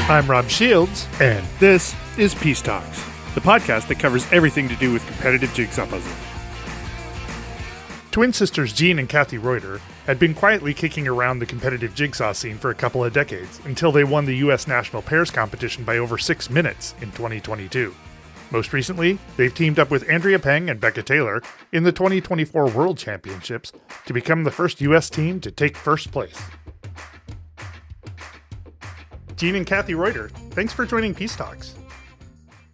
I'm Rob Shields, and this is Peace Talks, the podcast that covers everything to do with competitive jigsaw puzzling. Twin sisters Jeanne and Cathy Roiter had been quietly kicking around the competitive jigsaw scene for a couple of decades until they won the U.S. National Pairs competition by over 6 minutes in 2022. Most recently, they've teamed up with Andrea Peng and Becca Taylor in the 2024 World Championships to become the first U.S. team to take first place. Jeanne and Cathy Roiter, thanks for joining Peace Talks.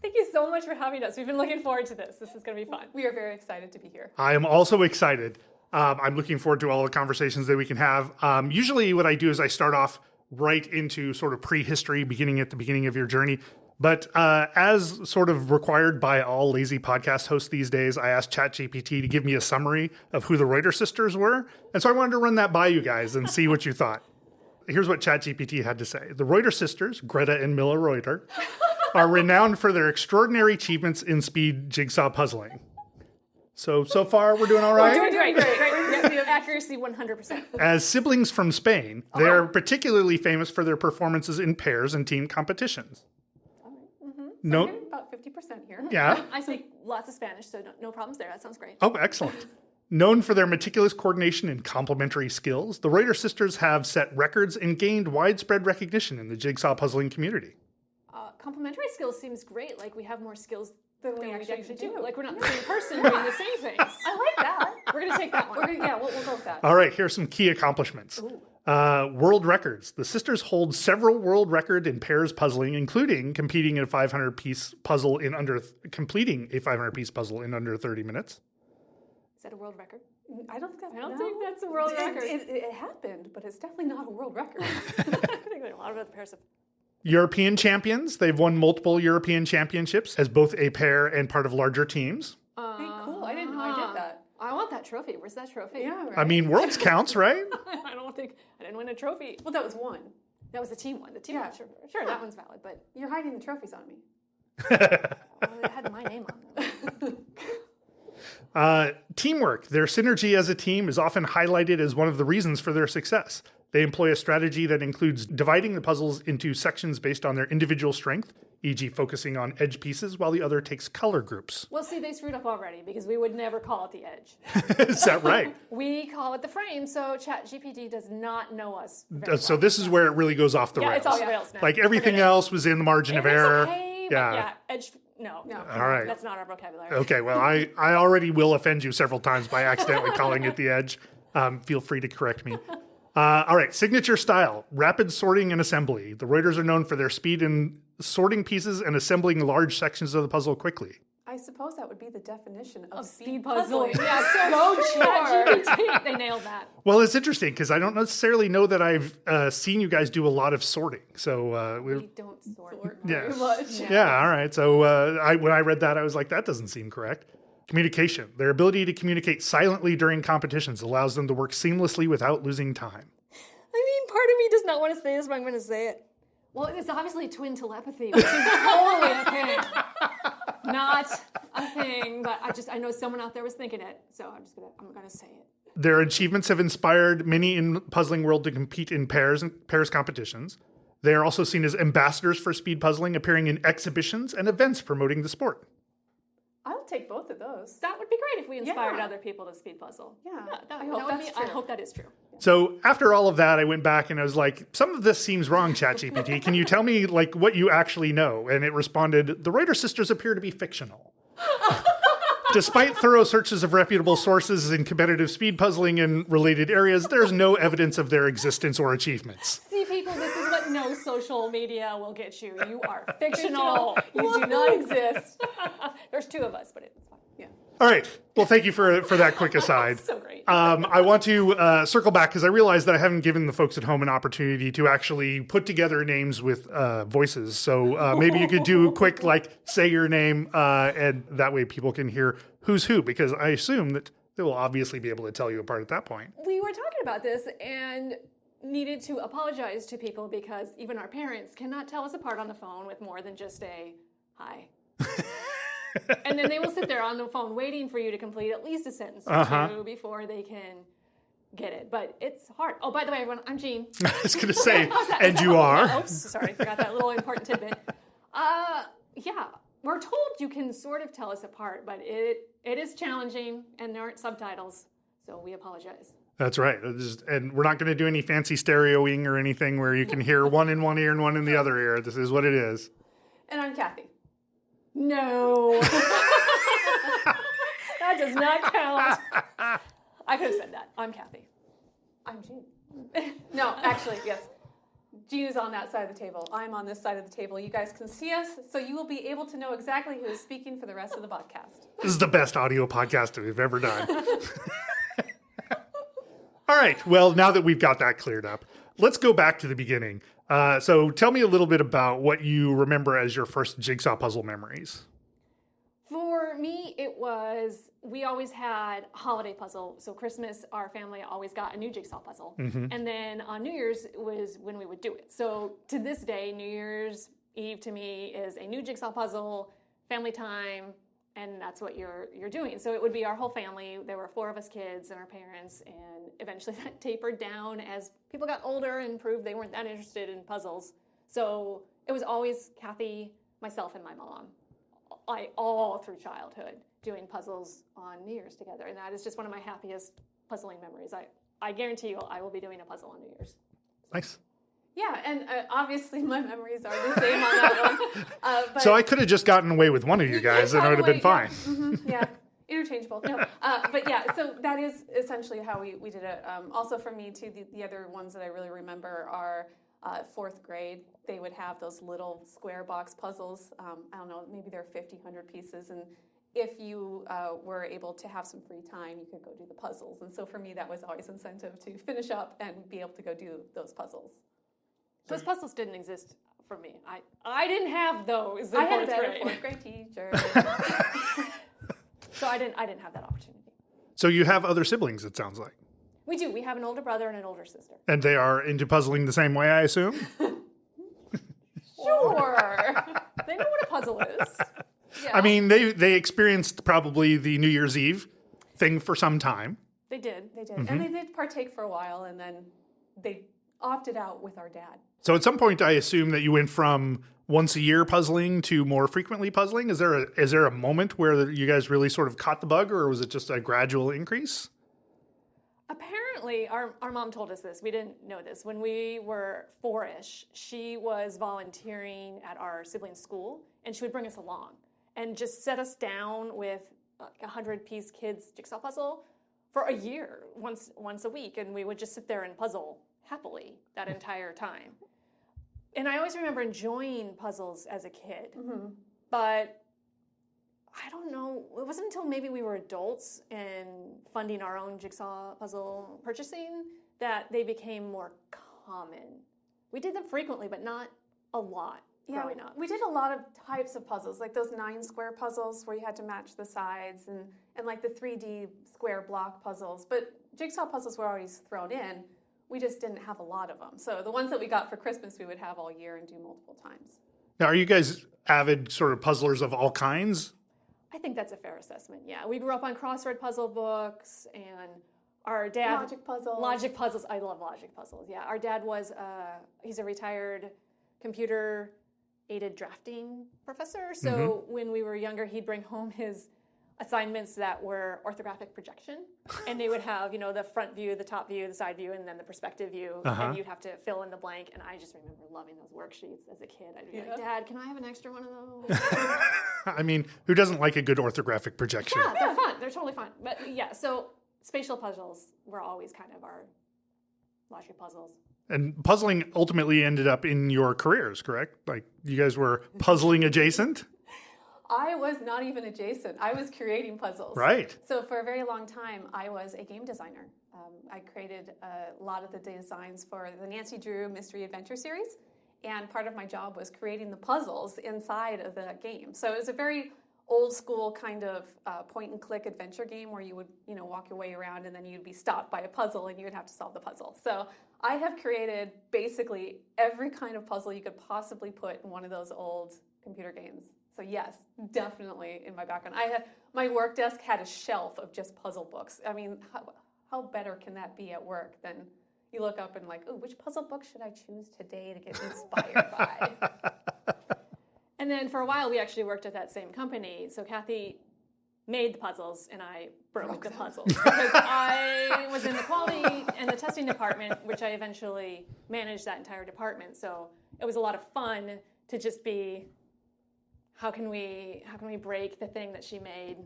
Thank you so much for having us. We've been looking forward to this. This is going to be fun. We are very excited to be here. I am also excited. I'm looking forward to all the conversations that we can have. Usually what I do is I start off right into sort of prehistory, beginning at the beginning of your journey. But as sort of required by all lazy podcast hosts these days, I asked ChatGPT to give me a summary of who the Roiter sisters were. And so I wanted to run that by you guys and see what you thought. Here's what ChatGPT had to say. The Roiter sisters, Greta and Milla Roiter, are renowned for their extraordinary achievements in speed jigsaw puzzling. So far, we're doing all right? We're doing great. Accuracy 100%. As siblings from Spain, they are particularly famous for their performances in pairs and team competitions. So about 50% here. Yeah. I speak lots of Spanish, so no problems there. That sounds great. Oh, excellent. Known for their meticulous coordination and complementary skills, the Roiter sisters have set records and gained widespread recognition in the jigsaw puzzling community. Complementary skills seems great. Like we have more skills Than we actually actually do. do. Like we're not the same person doing the same things. I like that. We're going to take that one. We'll go with that. All right, here's some key accomplishments. World records. The sisters hold several world records in pairs puzzling, including competing in a 500-piece puzzle completing a 500-piece puzzle in under 30 minutes. Is that a world record? I don't think that's a world record. It happened, but it's definitely not a world record. I think there are a lot of other pairs of... European champions. They've won multiple European championships as both a pair and part of larger teams. Hey, cool. I didn't know I did that. I want that trophy. Where's that trophy? Yeah, right. I mean, worlds counts, right? I didn't win a trophy. Well, that was one. That was the team one. The team one, sure, that one's valid, but You're hiding the trophies on me. it had my name on them. Teamwork. Their synergy as a team is often highlighted as one of the reasons for their success. They employ a strategy that includes dividing the puzzles into sections based on their individual strength, e.g. focusing on edge pieces while the other takes color groups. Well, see, they screwed up already because we would never call it the edge. Is that right? We call it the frame, so ChatGPT does not know us very So well. this is where it really goes off the rails. Yeah, it's off the rails now. Like everything else was in the margin of error. Okay, yeah, edge, no. All right. That's not our vocabulary. Okay, well, I already will offend you several times by accidentally calling it the edge. Feel free to correct me. All right, signature style, rapid sorting and assembly. The Roiters are known for their speed in sorting pieces and assembling large sections of the puzzle quickly. I suppose that would be the definition of Speed puzzling. Yeah, So ChatGPT, they nailed that. Well, it's interesting because I don't necessarily know that I've seen you guys do a lot of sorting. So We don't sort yeah. very much. Yeah, all right. So when I read that, I was like, that doesn't seem correct. Communication. Their ability to communicate silently during competitions allows them to work seamlessly without losing time. I mean, part of me does not want to say this, but I'm going to say it. Well, it's obviously twin telepathy, which is totally a thing. Not a thing, but I know someone out there was thinking it, so I'm going to say it. Their achievements have inspired many in the puzzling world to compete in pairs competitions. They are also seen as ambassadors for speed puzzling, appearing in exhibitions and events promoting the sport. I'll take both of those. That would be great if we inspired Yeah. other people to speed puzzle. Yeah, I I hope that is true. So after all of that, I went back and I was like, some of this seems wrong, ChatGPT. Can you tell me like what you actually know? And it responded, the Roiter sisters appear to be fictional. Despite thorough searches of reputable sources in competitive speed puzzling and related areas, there's no evidence of their existence or achievements. See, people, this is what no social media will get you. You are fictional. You do not exist. There's two of us, but it's fine. Yeah. All right. Well, thank you for that quick aside. So great. I want to circle back because I realized that I haven't given the folks at home an opportunity to actually put together names with voices. So maybe you could do a quick, say your name, and that way people can hear who's who, because I assume that they will obviously be able to tell you apart at that point. We were talking about this and needed to apologize to people because even our parents cannot tell us apart on the phone with more than just a hi. And then they will sit there on the phone waiting for you to complete at least a sentence or two before they can get it, but it's hard. Oh, by the way, everyone, I'm Jeanne. I was going to say, and you are. Oops, sorry, forgot that little important tidbit. Yeah, we're told you can sort of tell us apart, but it is challenging, and there aren't subtitles, so we apologize. That's right. And we're not going to do any fancy stereoing or anything where you can hear one in one ear and one in the other ear. This is what it is. And I'm Cathy. No. That does not count. I could have said that. I'm Cathy. I'm Jeanne. No, actually, yes. Jeanne is on that side of the table. I'm on this side of the table. You guys can see us, so you will be able to know exactly who is speaking for the rest of the podcast. This is the best audio podcast we've ever done. All right. Well, now that we've got that cleared up, let's go back to the beginning. So tell me a little bit about what you remember as your first jigsaw puzzle memories. For me, it was, we always had a holiday puzzle. So Christmas, our family always got a new jigsaw puzzle. And then on New Year's was when we would do it. So to this day, New Year's Eve to me is a new jigsaw puzzle, family time, and that's what you're doing. So it would be our whole family. There were 4 of us kids and our parents, and eventually that tapered down as people got older and proved they weren't that interested in puzzles. So it was always Cathy, myself, and my mom. All through childhood, doing puzzles on New Year's together. And that is just one of my happiest puzzling memories. I guarantee you I will be doing a puzzle on New Year's. Nice. Yeah, and obviously my memories are the same on that one. But So I could have just gotten away with one of you guys and it would have been fine. Yeah, interchangeable. No, but yeah, so that is essentially how we did it. Also for me too, the other ones that I really remember are 4th grade. They would have those little square box puzzles. I don't know, maybe they're 50, 100 pieces. And if you were able to have some free time, you could go do the puzzles. And so for me, that was always incentive to finish up and be able to go do those puzzles. Those puzzles didn't exist for me. I didn't have those in I had a 4th better grade. 4th grade teacher. So I didn't have that opportunity. So you have other siblings, it sounds like. We do. We have an older brother and an older sister. And they are into puzzling the same way, I assume? Sure. They know what a puzzle is. Yeah. I mean, they experienced probably the New Year's Eve thing for some time. They did. They did. And they did partake for a while, and then they opted out with our dad. So at some point, I assume that you went from once a year puzzling to more frequently puzzling. Is there a moment where you guys really sort of caught the bug, or was it just a gradual increase? Apparently, our mom told us this. We didn't know this. When we were 4-ish, she was volunteering at our siblings' school, and she would bring us along and just set us down with a 100-piece kids jigsaw puzzle for a year, once a week, and we would just sit there and puzzle happily that entire time. And I always remember enjoying puzzles as a kid, but I don't know, it wasn't until maybe we were adults and funding our own jigsaw puzzle purchasing that they became more common. We did them frequently, but not a lot growing up. We did a lot of types of puzzles, like those 9-square puzzles where you had to match the sides, and like the 3D square block puzzles. But jigsaw puzzles were always thrown in. We just didn't have a lot of them. So the ones that we got for Christmas, we would have all year and do multiple times. Now, are you guys avid sort of puzzlers of all kinds? I think that's a fair assessment, yeah. We grew up on crossword puzzle books, and our dad... Logic puzzles. Logic puzzles. I love logic puzzles, yeah. Our dad was, he's a retired computer-aided drafting professor, so when we were younger, he'd bring home his assignments that were orthographic projection, and they would have, the front view, the top view, the side view, and then the perspective view, and you'd have to fill in the blank, and I just remember loving those worksheets as a kid. I'd be like, Dad, can I have an extra one of those? I mean, who doesn't like a good orthographic projection? Yeah, they're fun. They're totally fun. But yeah, so spatial puzzles were always kind of our logic puzzles. And puzzling ultimately ended up in your careers, correct? Like, you guys were puzzling adjacent? I was not even adjacent. I was creating puzzles. Right. So for a very long time, I was a game designer. I created a lot of the designs for the Nancy Drew Mystery Adventure series, and part of my job was creating the puzzles inside of the game. So it was a very old school kind of point-and-click adventure game where you would, walk your way around and then you'd be stopped by a puzzle and you would have to solve the puzzle. So I have created basically every kind of puzzle you could possibly put in one of those old computer games. So yes, definitely in my background. My work desk had a shelf of just puzzle books. I mean, how better can that be at work than you look up and like, oh, which puzzle book should I choose today to get inspired by? And then for a while, we actually worked at that same company. So Cathy made the puzzles and I broke the puzzles because I was in the quality and the testing department, which I eventually managed that entire department. So it was a lot of fun to just be, how can we break the thing that she made?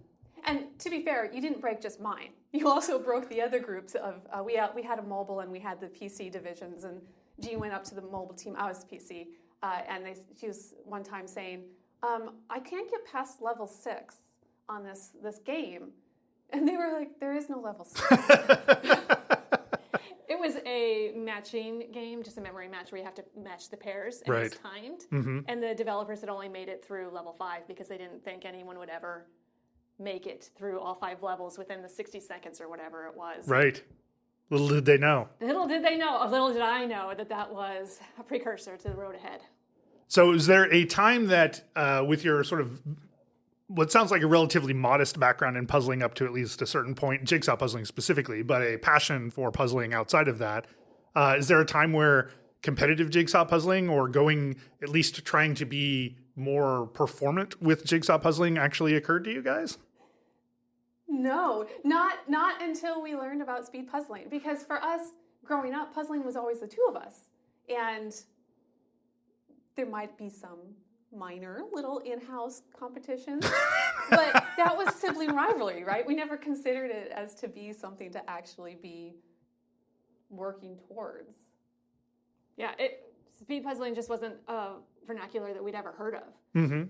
And to be fair, you didn't break just mine. You also broke the other groups of, we had a mobile and we had the PC divisions, and Jeanne went up to the mobile team, I was PC, and she was one time saying, I can't get past level 6 on this game. And they were like, there is no level 6. It was a matching game, just a memory match where you have to match the pairs, and it's timed. Mm-hmm. And the developers had only made it through level 5 because they didn't think anyone would ever make it through all 5 levels within the 60 seconds or whatever it was. Right. Little did they know. Little did they know, or little did I know, that was a precursor to the road ahead. So is there a time that with your sort of what sounds like a relatively modest background in puzzling up to at least a certain point, jigsaw puzzling specifically, but a passion for puzzling outside of that, is there a time where competitive jigsaw puzzling or going at least trying to be more performant with jigsaw puzzling actually occurred to you guys? No, not until we learned about speed puzzling. Because for us, growing up, puzzling was always the two of us. And there might be some minor little in-house competitions, but that was sibling rivalry, right? We never considered it as to be something to actually be working towards. Yeah, speed puzzling just wasn't a vernacular that we'd ever heard of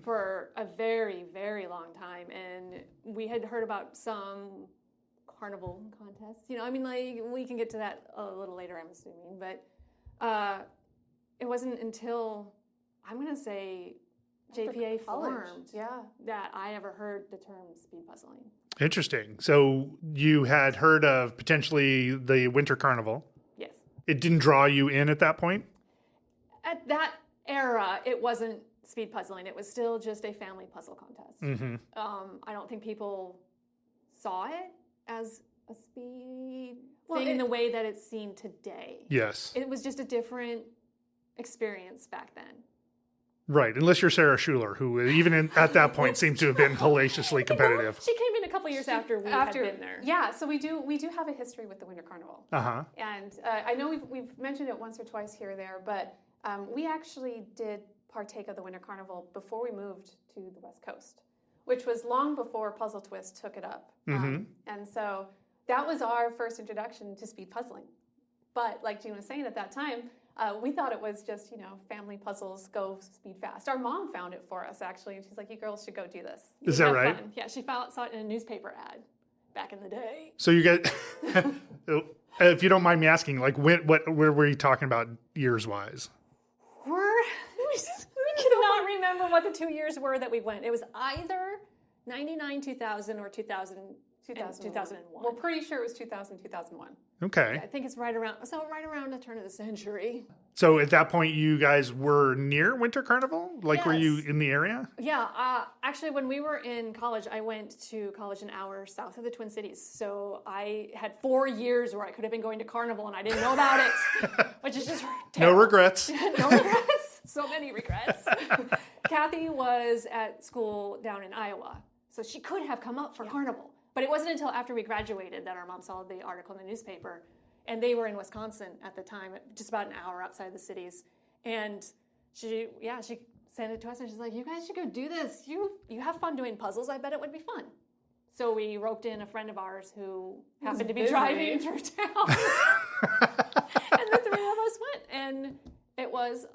for a very, very long time. And we had heard about some carnival contests. I mean, like, we can get to that a little later, I'm assuming. But it wasn't until, I'm going to say, JPA formed that I ever heard the term speed puzzling. Interesting. So you had heard of potentially the Winter Carnival. Yes. It didn't draw you in at that point? At that era, it wasn't speed puzzling. It was still just a family puzzle contest. Mm-hmm. I don't think people saw it as a speed thing in the way that it's seen today. Yes. It was just a different experience back then. Right, unless you're Sarah Schuler, who even at that point seemed to have been hellaciously competitive. She came in a couple years after we had been there. Yeah, so we do have a history with the Winter Carnival. Uh-huh. And I know we've mentioned it once or twice here or there, but we actually did partake of the Winter Carnival before we moved to the West Coast, which was long before Puzzle Twist took it up. And so that was our first introduction to speed puzzling. But like Jeanne was saying at that time, we thought it was just, family puzzles, go speed fast. Our mom found it for us, actually, and she's like, you girls should go do this. Is that right? Fun. Yeah, she saw it in a newspaper ad back in the day. So you get, if you don't mind me asking, like, where were you talking about years-wise? We cannot remember what the 2 years were that we went. It was either 99, 2000, or 2001. We're pretty sure it was 2000, 2001. Okay. Yeah, I think it's right around the turn of the century. So at that point, you guys were near Winter Carnival? Like, were you Yes. in the area? Yeah, actually, when we were in college, I went to college an hour south of the Twin Cities. So I had 4 years where I could have been going to Carnival and I didn't know about it, which is just terrible. No regrets. No regrets. So many regrets. Cathy was at school down in Iowa, so she could have come up for Carnival. But it wasn't until after we graduated that our mom saw the article in the newspaper, and they were in Wisconsin at the time, just about an hour outside the cities. And she sent it to us, and she's like, "You guys should go do this. You have fun doing puzzles. I bet it would be fun." So we roped in a friend of ours who happened to be driving through town, and the three of us went, and it was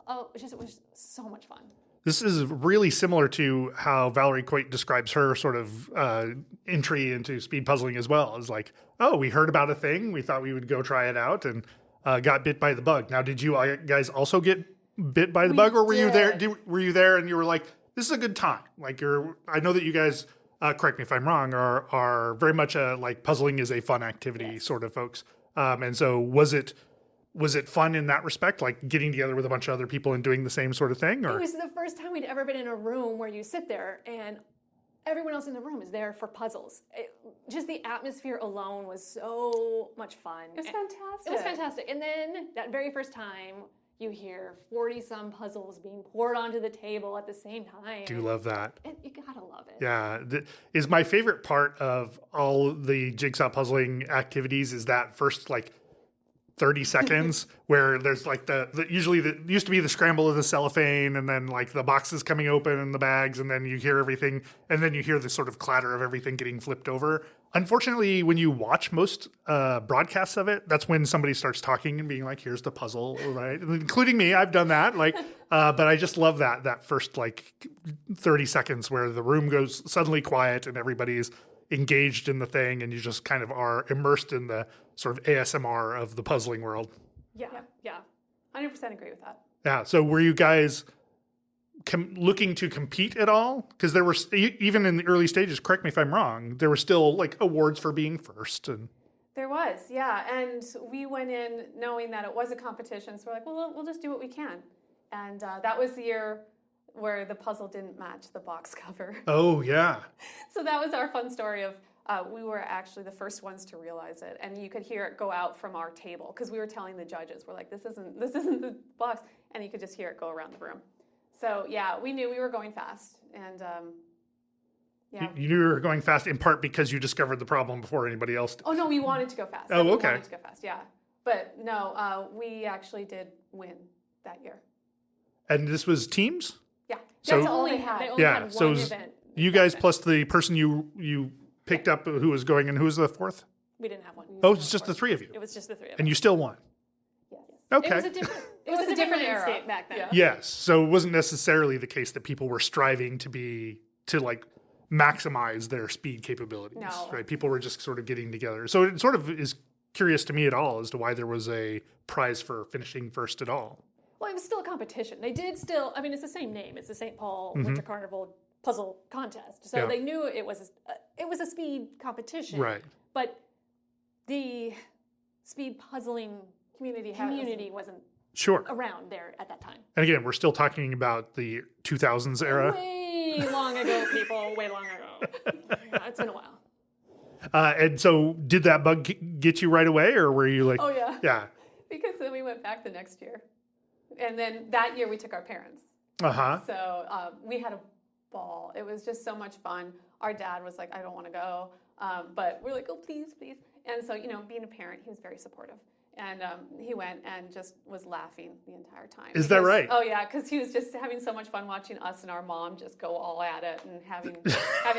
so much fun. This is really similar to how Valerie Coit describes her sort of entry into speed puzzling as well. It's like, oh, we heard about a thing. We thought we would go try it out and got bit by the bug. Now, did you guys also get bit by the bug, or were you there? Were you there and you were like, this is a good time? Like, I know that you guys, correct me if I'm wrong, are very much like puzzling is a fun activity sort of folks. And so was it fun in that respect, like getting together with a bunch of other people and doing the same sort of thing? Or? It was the first time we'd ever been in a room where you sit there and everyone else in the room is there for puzzles. Just the atmosphere alone was so much fun. It was fantastic. It was fantastic. And then that very first time, you hear 40-some puzzles being poured onto the table at the same time. Do love that. You gotta love it. Yeah. Is my favorite part of all the jigsaw puzzling activities is that first, like, 30 seconds where there's like usually used to be the scramble of the cellophane and then like the boxes coming open and the bags and then you hear everything and then you hear the sort of clatter of everything getting flipped over. Unfortunately, when you watch most broadcasts of it, that's when somebody starts talking and being like, here's the puzzle, right? Including me, I've done that. Like, but I just love that first like 30 seconds where the room goes suddenly quiet and everybody's engaged in the thing and you just kind of are immersed in the sort of ASMR of the puzzling world. Yeah. 100% agree with that. Yeah. So were you guys looking to compete at all? Because there were, even in the early stages, correct me if I'm wrong, there were still like awards for being first. And There was, yeah. And we went in knowing that it was a competition. So we're like, well, we'll just do what we can. And that was the year where the puzzle didn't match the box cover. oh, yeah. So that was our fun story of we were actually the first ones to realize it, and you could hear it go out from our table because we were telling the judges, we're like, this isn't the box, and you could just hear it go around the room. So yeah, we knew we were going fast, and yeah. You knew you were going fast in part because you discovered the problem before anybody else did. Oh no, we wanted to go fast. Oh, We okay. wanted to go fast, yeah. But no, we actually did win that year. And this was teams? Yeah, So- that's all they had. They only Yeah, had so one it was event. You guys plus the person you picked up who was going, and who was the fourth? We didn't have one. Oh, it's just the three of you. It was just the three of us. And you still won. Yes. Okay. It was a different era. landscape back then. Yeah. Yes. So it wasn't necessarily the case that people were striving to like maximize their speed capabilities. No. Right. People were just sort of getting together. So it sort of is curious to me at all as to why there was a prize for finishing first at all. Well, it was still a competition. They did still, I mean, it's the same name. It's the St. Paul Winter Carnival Puzzle Contest. So Yeah. they knew it was a speed competition. Right. But the speed puzzling community wasn't Sure. around there at that time. And again, we're still talking about the 2000s era. Way long ago, people. Way long ago. Yeah, it's been a while. And so did that bug get you right away, or were you like, Oh yeah. yeah. Because then we went back the next year. And then that year we took our parents. Uh-huh. So we had a ball. It was just so much fun. Our dad was like, I don't want to go. But we're like, oh, please, please. And so, being a parent, he was very supportive. And he went and just was laughing the entire time. Is that right? Oh, yeah, because he was just having so much fun watching us and our mom just go all at it and having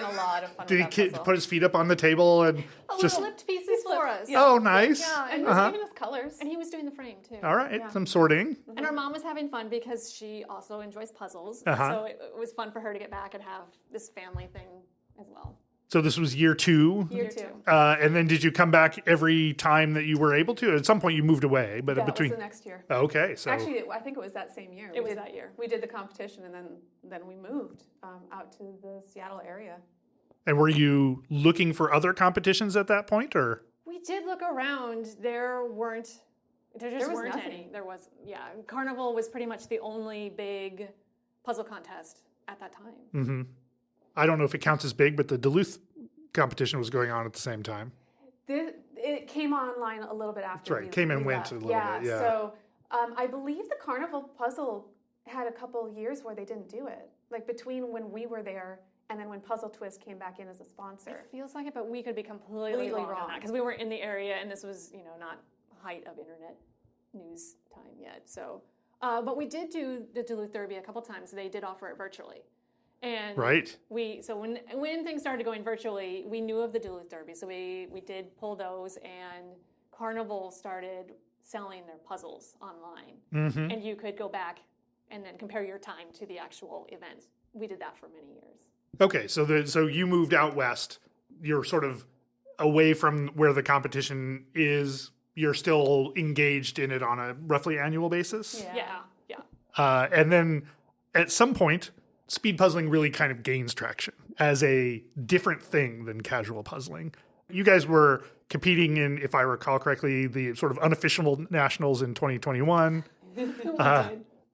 a lot of fun Did with he that puzzle. put his feet up on the table and just, Flipped pieces for us. Yeah. oh, nice. Yeah, And he was Uh-huh. giving us colors. And he was doing the frame too. All right, Yeah. some sorting. And our mom was having fun because she also enjoys puzzles. Uh-huh. So it was fun for her to get back and have this family thing as well. So this was year two. Year two. And then did you come back every time that you were able to? At some point you moved away, but in That between. was the next year. Okay, so Actually, I think it was that same year. It was that year. We did the competition, and then we moved out to the Seattle area. and were you looking for other competitions at that point, or? We did look around. There weren't was any. nothing. There was, Carnival was pretty much the only big puzzle contest at that time. Mm-hmm. I don't know if it counts as big, but the Duluth competition was going on at the same time. It came online a little bit after. That's right. we- Came and we went left. a little bit, yeah. So I believe the Carnival Puzzle had a couple years where they didn't do it, like between when we were there and then when Puzzle Twist came back in as a sponsor. It feels like it, but we could be completely wrong on that because we weren't in the area and this was, not height of internet news time yet. So, but we did do the Duluth Derby a couple times. They did offer it virtually. And Right. so when things started going virtually, we knew of the Duluth Derby, so we did pull those, and Carnival started selling their puzzles online, Mm-hmm. and you could go back and then compare your time to the actual event. We did that for many years. Okay, so you moved out west. You're sort of away from where the competition is. You're still engaged in it on a roughly annual basis. Yeah. And then at some point, speed puzzling really kind of gains traction as a different thing than casual puzzling. You guys were competing in, if I recall correctly, the sort of unofficial nationals in 2021.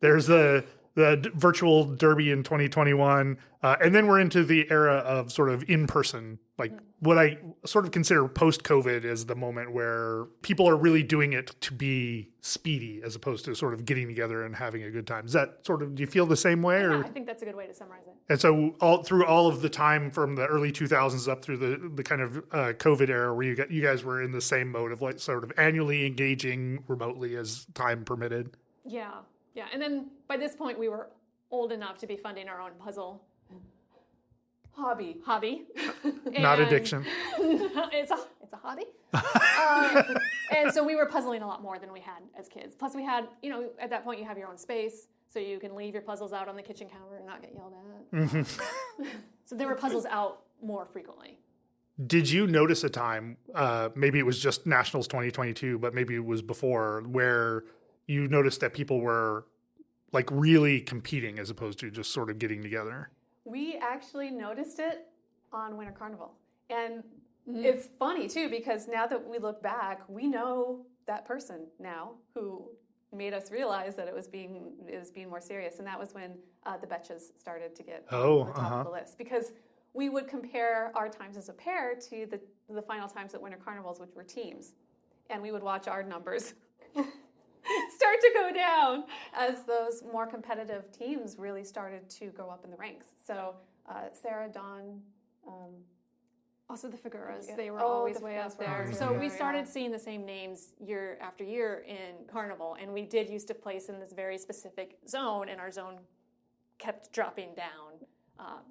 There's the the virtual derby in 2021. And then we're into the era of sort of in-person, like what I sort of consider post-COVID as the moment where people are really doing it to be speedy as opposed to sort of getting together and having a good time. Is that sort of, do you feel the same way? Yeah, Or? I think that's a good way to summarize it. And so through all of the time from the early 2000s up through the kind of COVID era where you guys were in the same mode of like sort of annually engaging remotely as time permitted. Yeah. Yeah. And then by this point, we were old enough to be funding our own puzzle hobby. Not And addiction. it's a hobby. And so we were puzzling a lot more than we had as kids. Plus we had, at that point you have your own space, so you can leave your puzzles out on the kitchen counter and not get yelled at. So there were puzzles out more frequently. Did you notice a time, maybe it was just Nationals 2022, but maybe it was before, where you noticed that people were like really competing as opposed to just sort of getting together? We actually noticed it on Winter Carnival. And it's funny too, because now that we look back, we know that person now who made us realize that it was being more serious. And that was when the Betches started to get on the top of the list. Because we would compare our times as a pair to the final times at Winter Carnivals, which were teams. And we would watch our numbers start to go down as those more competitive teams really started to go up in the ranks. So Sarah, Dawn, also the Figuras, Yeah. they were Oh, always the way Figuras up were there. always So up we there, started yeah. seeing the same names year after year in Carnival, and we did used to place in this very specific zone, and our zone kept dropping down.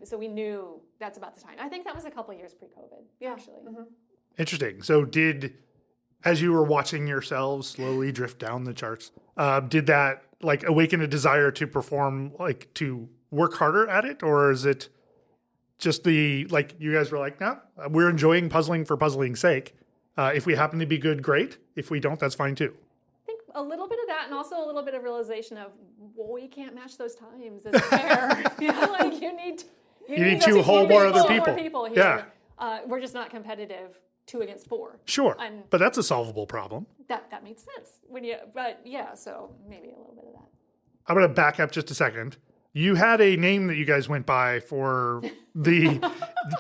So we knew that's about the time. I think that was a couple years pre-COVID, actually. Interesting. So as you were watching yourselves slowly drift down the charts, did that like awaken a desire to perform, like to work harder at it? Or is it just you guys were like, no, we're enjoying puzzling for puzzling's sake. If we happen to be good, great. If we don't, that's fine too. I think a little bit of that, and also a little bit of realization of, well, we can't match those times as a pair. Like you need two whole more other more people. people here. Yeah. We're just not competitive 2 against 4. Sure. And But that's a solvable problem. that makes sense. So maybe a little bit of that. I'm going to back up just a second. You had a name that you guys went by for the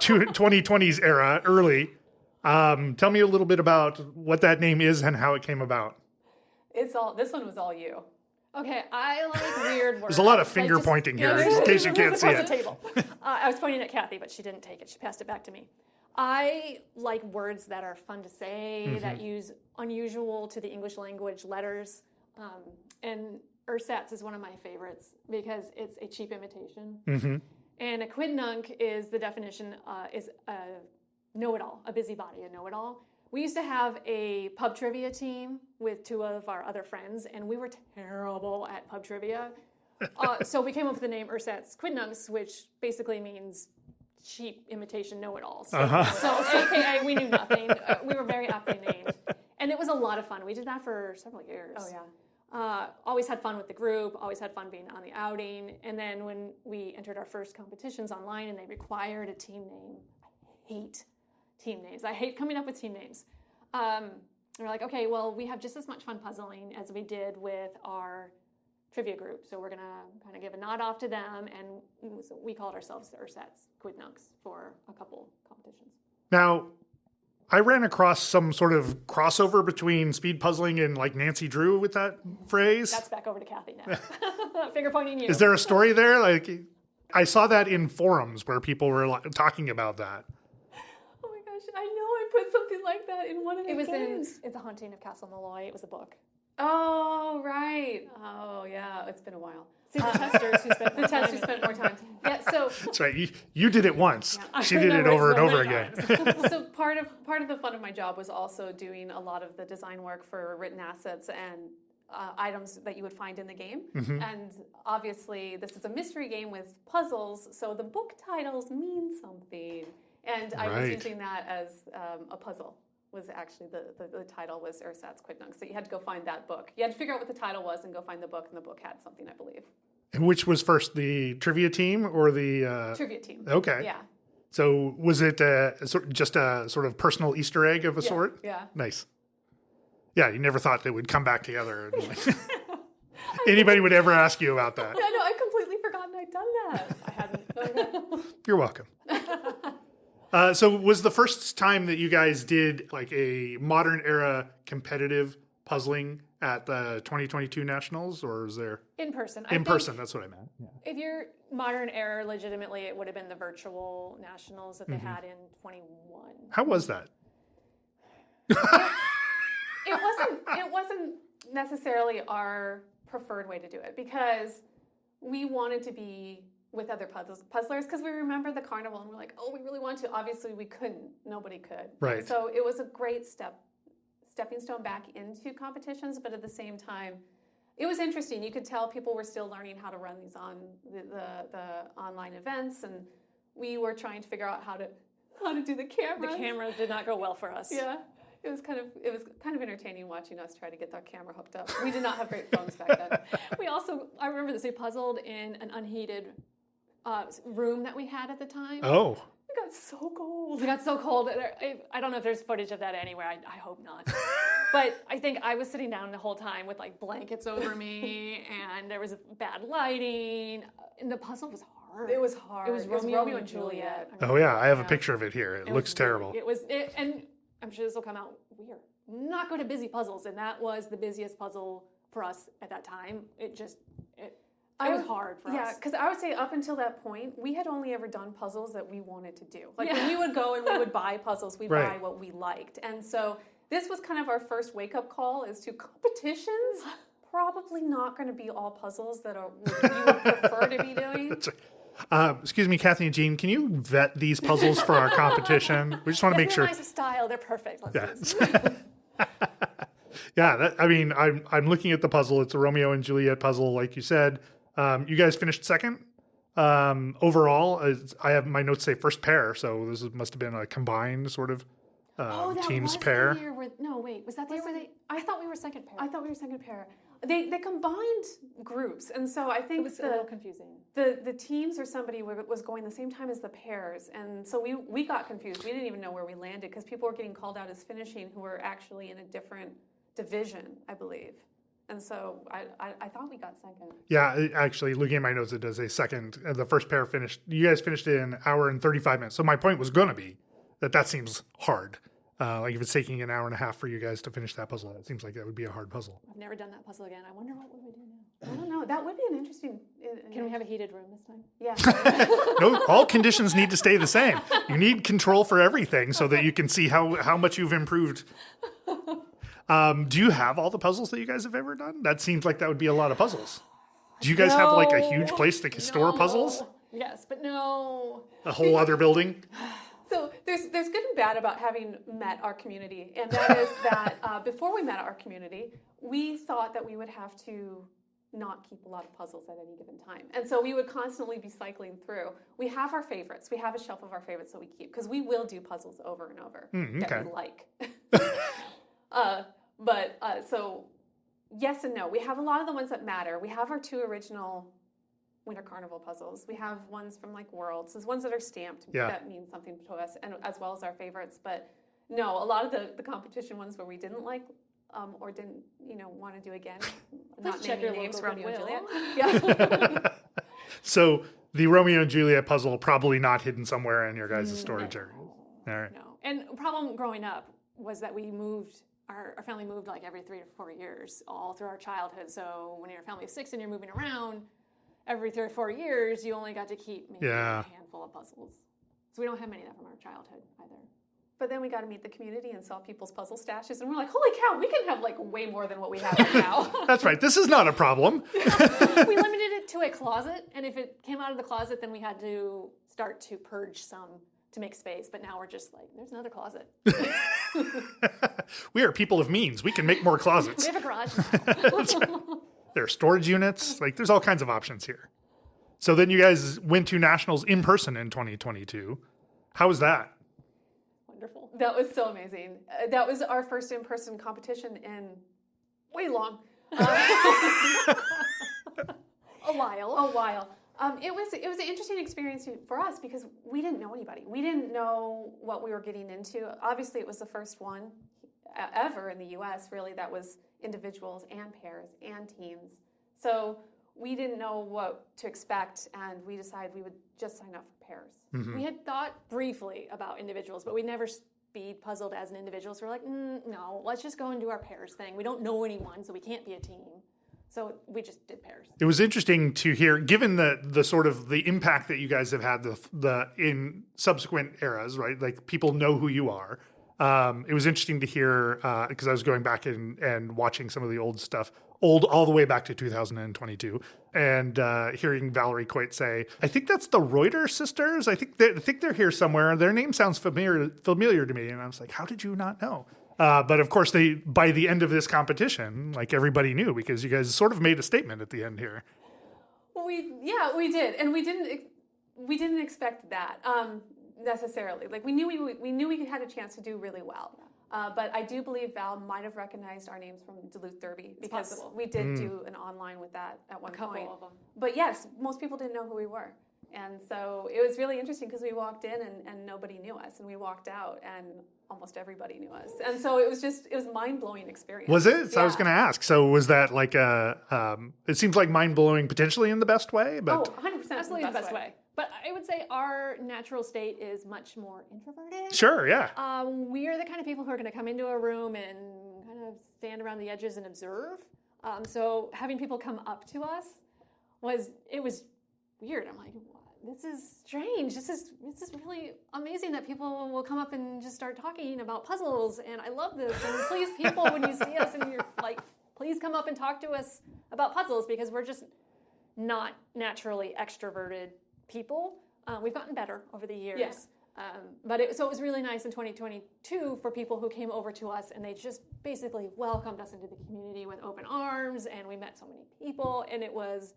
2020s era early. Tell me a little bit about what that name is and how it came about. this one was all you. Okay, I like weird words. There's a lot of finger pointing here, in case you can't see Across it. the table. I was pointing at Kathy, but she didn't take it. She passed it back to me. I like words that are fun to say, that use unusual to the English language letters. And ersatz is one of my favorites because it's a cheap imitation. And a quidnunc is the definition, is a know-it-all, a busybody, a know-it-all. We used to have a pub trivia team with 2 of our other friends, and we were terrible at pub trivia. So we came up with the name ersatz quidnuncs, which basically means cheap imitation know-it-alls. So AKA, we knew nothing. We were very aptly named. And it was a lot of fun. We did that for several years. Oh, yeah. Always had fun with the group, always had fun being on the outing. And then when we entered our first competitions online and they required a team name, I hate team names. I hate coming up with team names. And we're like, okay, well, we have just as much fun puzzling as we did with our trivia group. So we're going to kind of give a nod off to them. And so we called ourselves the ersatz quidnuncs for a couple competitions. Now, I ran across some sort of crossover between speed puzzling and like Nancy Drew with that phrase. That's back over to Kathy now. Finger pointing you. Is there a story there? Like, I saw that in forums where people were talking about that. Oh my gosh, I know I put something like that in one of the games. in The Haunting of Castle Malloy. It was a book. Oh, right. Oh, yeah, it's been a while. See, the testers who spent The test who spent more time. Yeah, so That's right. You did it once. I She did it remember over and so over many again. so part of the fun of my job was also doing a lot of the design work for written assets and items that you would find in the game. And obviously, this is a mystery game with puzzles, so the book titles mean something. And I was Right. using that as a puzzle. Was actually the title was ersatz quidnuncs. So you had to go find that book. You had to figure out what the title was and go find the book, and the book had something, I believe. And which was first, the trivia team or the... Trivia team. Okay. Yeah. So was it just a sort of personal Easter egg of a sort? Yeah. Nice. Yeah, you never thought they would come back together. And anybody would ever ask you about that. Yeah, no, I completely have. I hadn't. Okay. You're welcome. So was the first time that you guys did like a modern era competitive puzzling at the 2022 Nationals, or is there In person. in person? That's what I meant. Yeah. If you're modern era, legitimately, it would have been the virtual nationals that they had in 21. How was that? It wasn't necessarily our preferred way to do it because we wanted to be with other puzzlers because we remember the carnival and we're like, oh, we really want to. Obviously, we couldn't. Nobody could. Right. So it was a great stepping stone back into competitions, but at the same time, it was interesting. You could tell people were still learning how to run these on the online events, and we were trying to figure out how to do the cameras. The camera did not go well for us. Yeah. It was kind of entertaining watching us try to get our camera hooked up. We did not have great phones back then. I remember this, we puzzled in an unheated room that we had at the time. Oh. It got so cold. It got so cold. I don't know if there's footage of that anywhere. I hope not. But I think I was sitting down the whole time with like blankets over me, and there was bad lighting, and the puzzle was hard. It was hard. It was Romeo and Juliet. Oh yeah, I have a picture of it here. It looks terrible. And I'm sure this will come out weird. Not good at busy puzzles, and that was the busiest puzzle for us at that time. It was hard for us. Yeah, because I would say up until that point, we had only ever done puzzles that we wanted to do. Like when we would go and we would buy puzzles, we'd buy what we liked. And so this was kind of our first wake-up call as to competitions. Probably not going to be all puzzles that you would prefer to be doing. Excuse me, Kathy and Jeanne, can you vet these puzzles for our competition? We just want to make sure. Nice style, they're perfect. Yeah, I'm looking at the puzzle. It's a Romeo and Juliet puzzle, like you said. You guys finished second. Overall, I have my notes say first pair, so this must have been a combined sort of teams pair. The year where, no, wait, was that the year where I thought we were second pair. I thought we were second pair. They combined groups, and so I think it was a little confusing. The teams or somebody was going the same time as the pairs, and so we got confused. We didn't even know where we landed because people were getting called out as finishing who were actually in a different division, I believe. And so I thought we got second. Yeah, actually, looking at my notes, it does say second. The first pair finished. You guys finished in an hour and 35 minutes. So my point was going to be that seems hard. Like if it's taking an hour and a half for you guys to finish that puzzle, it seems like that would be a hard puzzle. I've never done that puzzle again. I wonder what would we do now. I don't know. That would be an interesting. Can we have a heated room this time? Yeah. No, all conditions need to stay the same. You need control for everything so that you can see how much you've improved. Do you have all the puzzles that you guys have ever done? That seems like that would be a lot of puzzles. Do you guys have like a huge place to store puzzles? Yes, but no. A whole other building? So there's good and bad about having met our community, and that is that before we met our community, we thought that we would have to not keep a lot of puzzles at any given time. And so we would constantly be cycling through. We have our favorites. We have a shelf of our favorites that we keep, because we will do puzzles over and over that we like. So yes and no. We have a lot of the ones that matter. We have our 2 original Winter Carnival puzzles. We have ones from like Worlds. There's ones that are stamped that mean something to us, and as well as our favorites. But no, a lot of the competition ones where we didn't like or didn't want to do again. Not naming names, Romeo and Juliet. Yeah. So the Romeo and Juliet puzzle probably not hidden somewhere in your guys' storage area. All right. No. And the problem growing up was that we moved. Our family moved like every 3 or 4 years all through our childhood. So when you're a family of 6 and you're moving around every 3 or 4 years, you only got to keep maybe a handful of puzzles. So we don't have many of that from our childhood either. But then we got to meet the community and saw people's puzzle stashes, and we're like, holy cow, we can have like way more than what we have right now. That's right. This is not a problem. We limited it to a closet, and if it came out of the closet, then we had to start to purge some to make space. But now we're just like, there's another closet. We are people of means. We can make more closets. We have a garage now. There are storage units. Like, there's all kinds of options here. So then you guys went to nationals in person in 2022. How was that? Wonderful. That was so amazing. That was our first in-person competition in way long. A while. It was an interesting experience for us because we didn't know anybody. We didn't know what we were getting into. Obviously, it was the first one ever in the U.S., really, that was individuals and pairs and teams. So we didn't know what to expect, and we decided we would just sign up for pairs. We had thought briefly about individuals, but we never speed puzzled as an individual. So we're like, no, let's just go and do our pairs thing. We don't know anyone, so we can't be a team. So we just did pairs. It was interesting to hear, given the sort of the impact that you guys have had the in subsequent eras, right? Like people know who you are. It was interesting to hear because I was going back and watching some of the old stuff, all the way back to 2022, and hearing Valerie Coit say, "I think that's the Roiter sisters. I think they're here somewhere. Their name sounds familiar to me." And I was like, "How did you not know?" But of course, by the end of this competition, like everybody knew because you guys sort of made a statement at the end here. Well, we did, and we didn't expect that necessarily. Like we knew we had a chance to do really well. But I do believe Val might have recognized our names from Duluth Derby because possible. we did do an online with that at one Couple point. of them. But yes, most people didn't know who we were. And so it was really interesting because we walked in and nobody knew us, and we walked out and almost everybody knew us. And so it was a mind-blowing experience. Was it? So I was Yeah. going to ask. So was that like it seems like mind-blowing potentially in the best way, but 100% Absolutely the best way. But I would say our natural state is much more introverted. sure, yeah. We are the kind of people who are going to come into a room and kind of stand around the edges and observe. So having people come up to us was weird. I'm like, this is strange. This is really amazing that people will come up and just start talking about puzzles, and I love this. And please, people, when you see us and you're like, please come up and talk to us about puzzles because we're just not naturally extroverted people. We've gotten better over the years. Yes. So it was really nice in 2022 for people who came over to us and they just basically welcomed us into the community with open arms, and we met so many people, and it was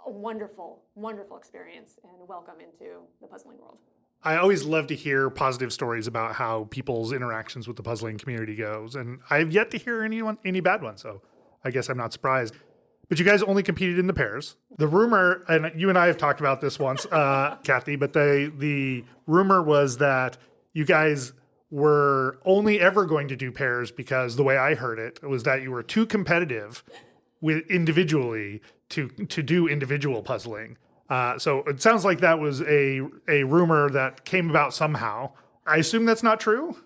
a wonderful, wonderful experience and welcome into the puzzling world. I always love to hear positive stories about how people's interactions with the puzzling community goes, and I've yet to hear any bad ones, so I guess I'm not surprised. But you guys only competed in the pairs. The rumor, and you and I have talked about this once, Cathy, but the rumor was that you guys were only ever going to do pairs because the way I heard it was that you were too competitive with individually to do individual puzzling. So it sounds like that was a rumor that came about somehow. I assume that's not true?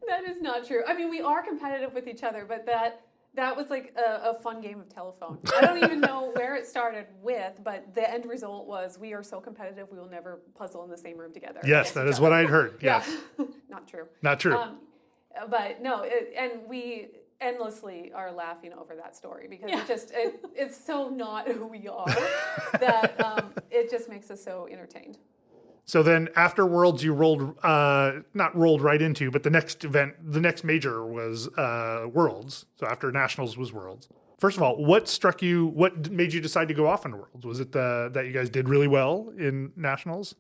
That is not true. I mean, we are competitive with each other, but that was like a fun game of telephone. I don't even know where it started with, but the end result was we are so competitive we will never puzzle in the same room together. Yes, that is what I'd heard. Yeah. Not true. Not true. But no, and we endlessly are laughing over that story because it's so not who we are that it just makes us so entertained. So then after Worlds, you not rolled right into, but the next event, the next major was Worlds. So after Nationals was Worlds. First of all, what struck you, what made you decide to go off on Worlds? Was it that you guys did really well in Nationals?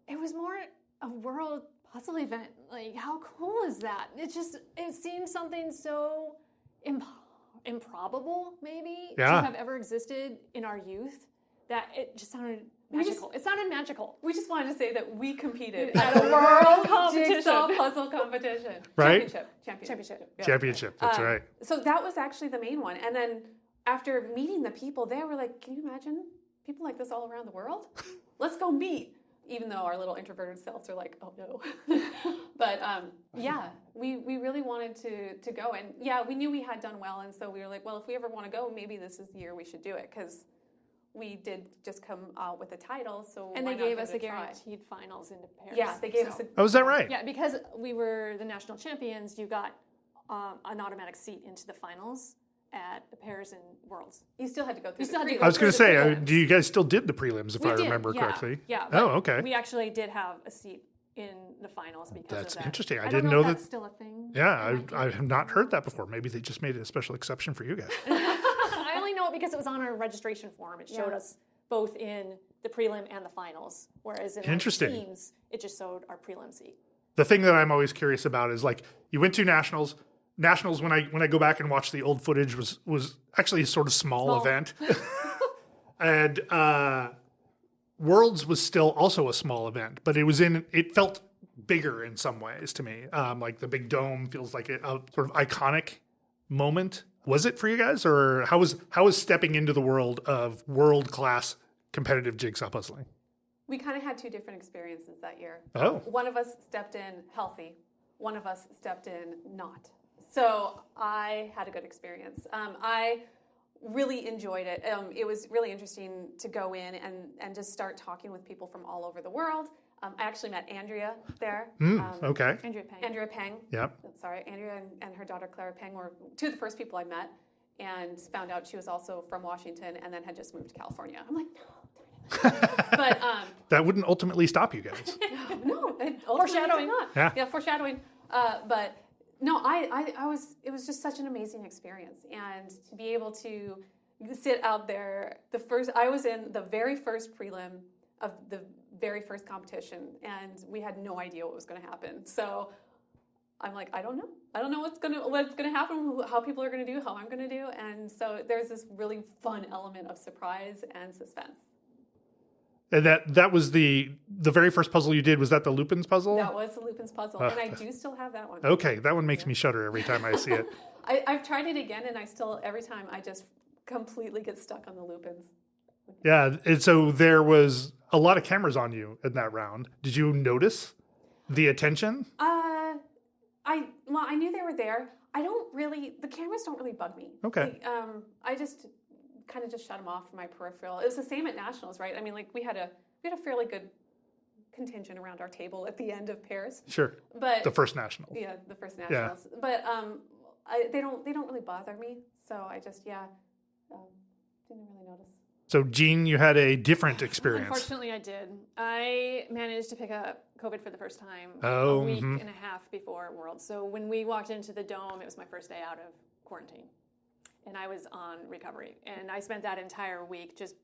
It was more a world puzzle event. Like, how cool is that? It seems something so improbable, maybe, to have ever existed in our youth that it just sounded magical. It sounded magical. We just wanted to say that we competed at a world jigsaw puzzle competition. Right? Championship. Yeah. Championship, that's right. So that was actually the main one. And then after meeting the people there, we're like, can you imagine people like this all around the world? Let's go meet. Even though our little introverted selves are like, oh no. But we really wanted to go. And yeah, we knew we had done well. And so we were like, well, if we ever want to go, maybe this is the year we should do it. Because we did just come out with a title. And they gave us a guaranteed finals into pairs. Yeah, they gave us Oh, is that right? Yeah, because we were the national champions, you got an automatic seat into the finals at the pairs and Worlds. You still had to go through I was going to say, do you guys still did the prelims, if I remember correctly? Yeah. Oh, okay. We actually did have a seat in the finals because That's of that. interesting. I don't didn't know if that. That's still a thing. Yeah, I have not heard that before. Maybe they just made a special exception for you guys. I only know it because it was on our registration form. It showed us both in the prelim and the finals, whereas in Interesting. our teams, it just showed our prelim seat. The thing that I'm always curious about is like you went to Nationals. Nationals, when I go back and watch the old footage, was actually a sort of small event, and Worlds was still also a small event, but it felt bigger in some ways to me. Like the big dome feels like a sort of iconic moment Was it for you guys, or how was stepping into the world of world-class competitive jigsaw puzzling? We kind of had two different experiences that year. Oh. One of us stepped in healthy. One of us stepped in not. So I had a good experience. I really enjoyed it. It was really interesting to go in and just start talking with people from all over the world. I actually met Andrea there. Okay. Andrea Peng. Yep. Sorry, Andrea and her daughter Clara Peng were two of the first people I met, and found out she was also from Washington and then had just moved to California. I'm like, no. But that wouldn't ultimately stop you guys. no, Foreshadowing. not. Yeah. Foreshadowing. But no, I was. It was just such an amazing experience, and to be able to sit out there. I was in the very first prelim of the very first competition, and we had no idea what was going to happen. So I'm like, I don't know what's gonna happen, how people are gonna do, how I'm gonna do, and so there's this really fun element of surprise and suspense. And that was the very first puzzle you did. Was that the Lupin's puzzle? That was the Lupin's puzzle, and I do still have that one. Okay, that one makes me shudder every time I see it. I've tried it again, and every time I just completely get stuck on the Lupins. Yeah, and so there was a lot of cameras on you in that round. Did you notice the attention? I knew they were there. The cameras don't really bug me. Okay. I just kind of just shut them off from my peripheral. It was the same at nationals, right? I mean, like we had a fairly good contingent around our table at the end of pairs. Sure. But the first national. Yeah, the first nationals. Yeah. But they don't really bother me. So I just didn't really notice. So, Jeanne, you had a different experience. Unfortunately, I did. I managed to pick up COVID for the first time a week and a half before Worlds. So when we walked into the Dome, it was my first day out of quarantine. And I was on recovery. And I spent that entire week just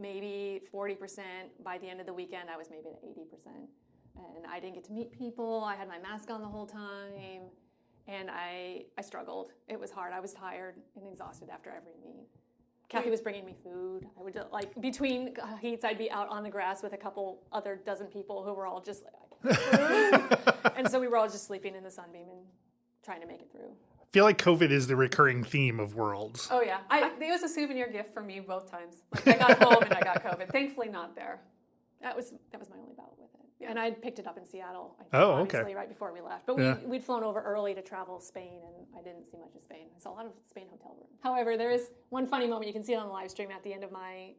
maybe 40%. By the end of the weekend, I was maybe at 80%. And I didn't get to meet people. I had my mask on the whole time. And I struggled. It was hard. I was tired and exhausted after every meet. Cathy was bringing me food. I would between heats, I'd be out on the grass with a couple other dozen people who were all just and so we were all just sleeping in the sunbeam and trying to make it through. I feel like COVID is the recurring theme of Worlds. Oh yeah, it was a souvenir gift for me both times. Like I got home and I got COVID. Thankfully, not there. That was my only bout with it. Yeah. And I'd picked it up in Seattle. Okay. Right before we left. But we'd flown over early to travel Spain, and I didn't see much of Spain. I saw a lot of Spain hotel rooms. However, there is one funny moment. You can see it on the live stream at the end of my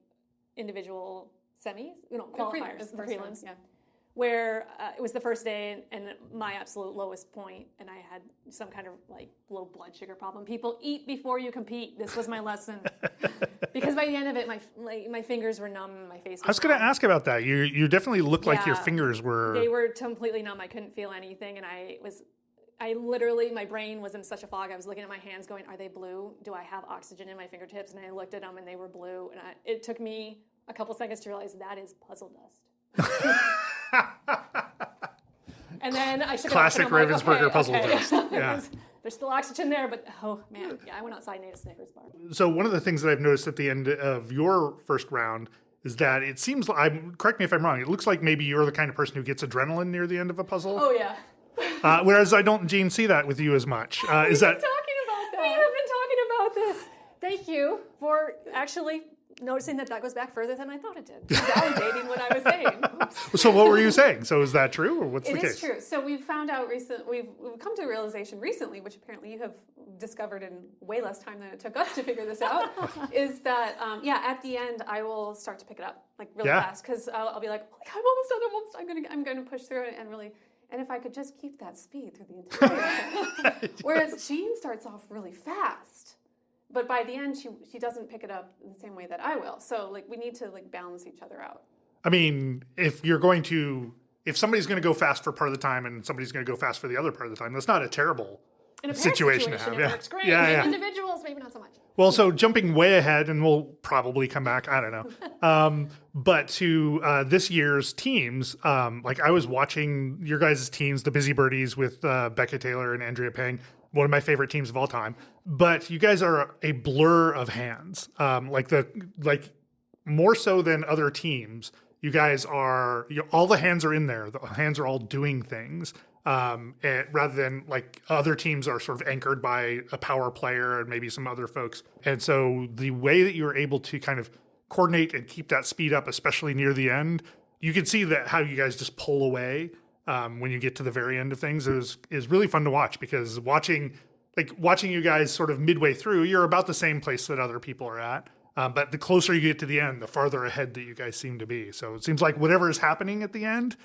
individual semis, qualifiers, the prelims. Yeah. Where it was the first day and my absolute lowest point, and I had some kind of low blood sugar problem. People eat before you compete. This was my lesson. Because by the end of it, my fingers were numb, my face was I was going to ask about that. You definitely looked like your fingers were... They were completely numb. I couldn't feel anything, and I literally, my brain was in such a fog. I was looking at my hands going, are they blue? Do I have oxygen in my fingertips? And I looked at them, and they were blue. And it took me a couple seconds to realize that is puzzle dust. And then I shook Classic it off, and I'm Ravensburger puzzle dust. Yeah. There's still oxygen there, but oh man, yeah, I went outside and ate a Snickers bar. So one of the things that I've noticed at the end of your first round is that it seems like, correct me if I'm wrong, it looks like maybe you're the kind of person who gets adrenaline near the end of a puzzle. Oh yeah. Whereas I don't, Jeanne, see that with you as much. We have been talking about this. Thank you for actually noticing that goes back further than I thought it did. Validating what I was saying. Oops. So what were you saying? So is that true, or what's the case? It is true. So we've found out we've come to a realization recently, which apparently you have discovered in way less time than it took us to figure this out, is that at the end I will start to pick it up really fast, because I'll be like, I'm almost done. I'm going to push through it and really. And if I could just keep that speed through the entire thing. Whereas Jeanne starts off really fast. But by the end, she doesn't pick it up the same way that I will. So we need to balance each other out. I mean, if somebody's going to go fast for part of the time and somebody's going to go fast for the other part of the time, that's not a terrible situation to have. It works great. Yeah. Individuals, maybe not so much. Well, so jumping way ahead, and we'll probably come back, I don't know. But to this year's teams, I was watching your guys' teams, the Busy Birdies with Becca Taylor and Andrea Peng, one of my favorite teams of all time. But you guys are a blur of hands, more so than other teams. You guys are, all the hands are in there. The hands are all doing things. and rather than like other teams are sort of anchored by a power player and maybe some other folks. And so the way that you were able to kind of coordinate and keep that speed up, especially near the end, you can see that how you guys just pull away when you get to the very end of things is really fun to watch, because watching you guys sort of midway through, you're about the same place that other people are at. But the closer you get to the end, the farther ahead that you guys seem to be. So it seems like whatever is happening at the end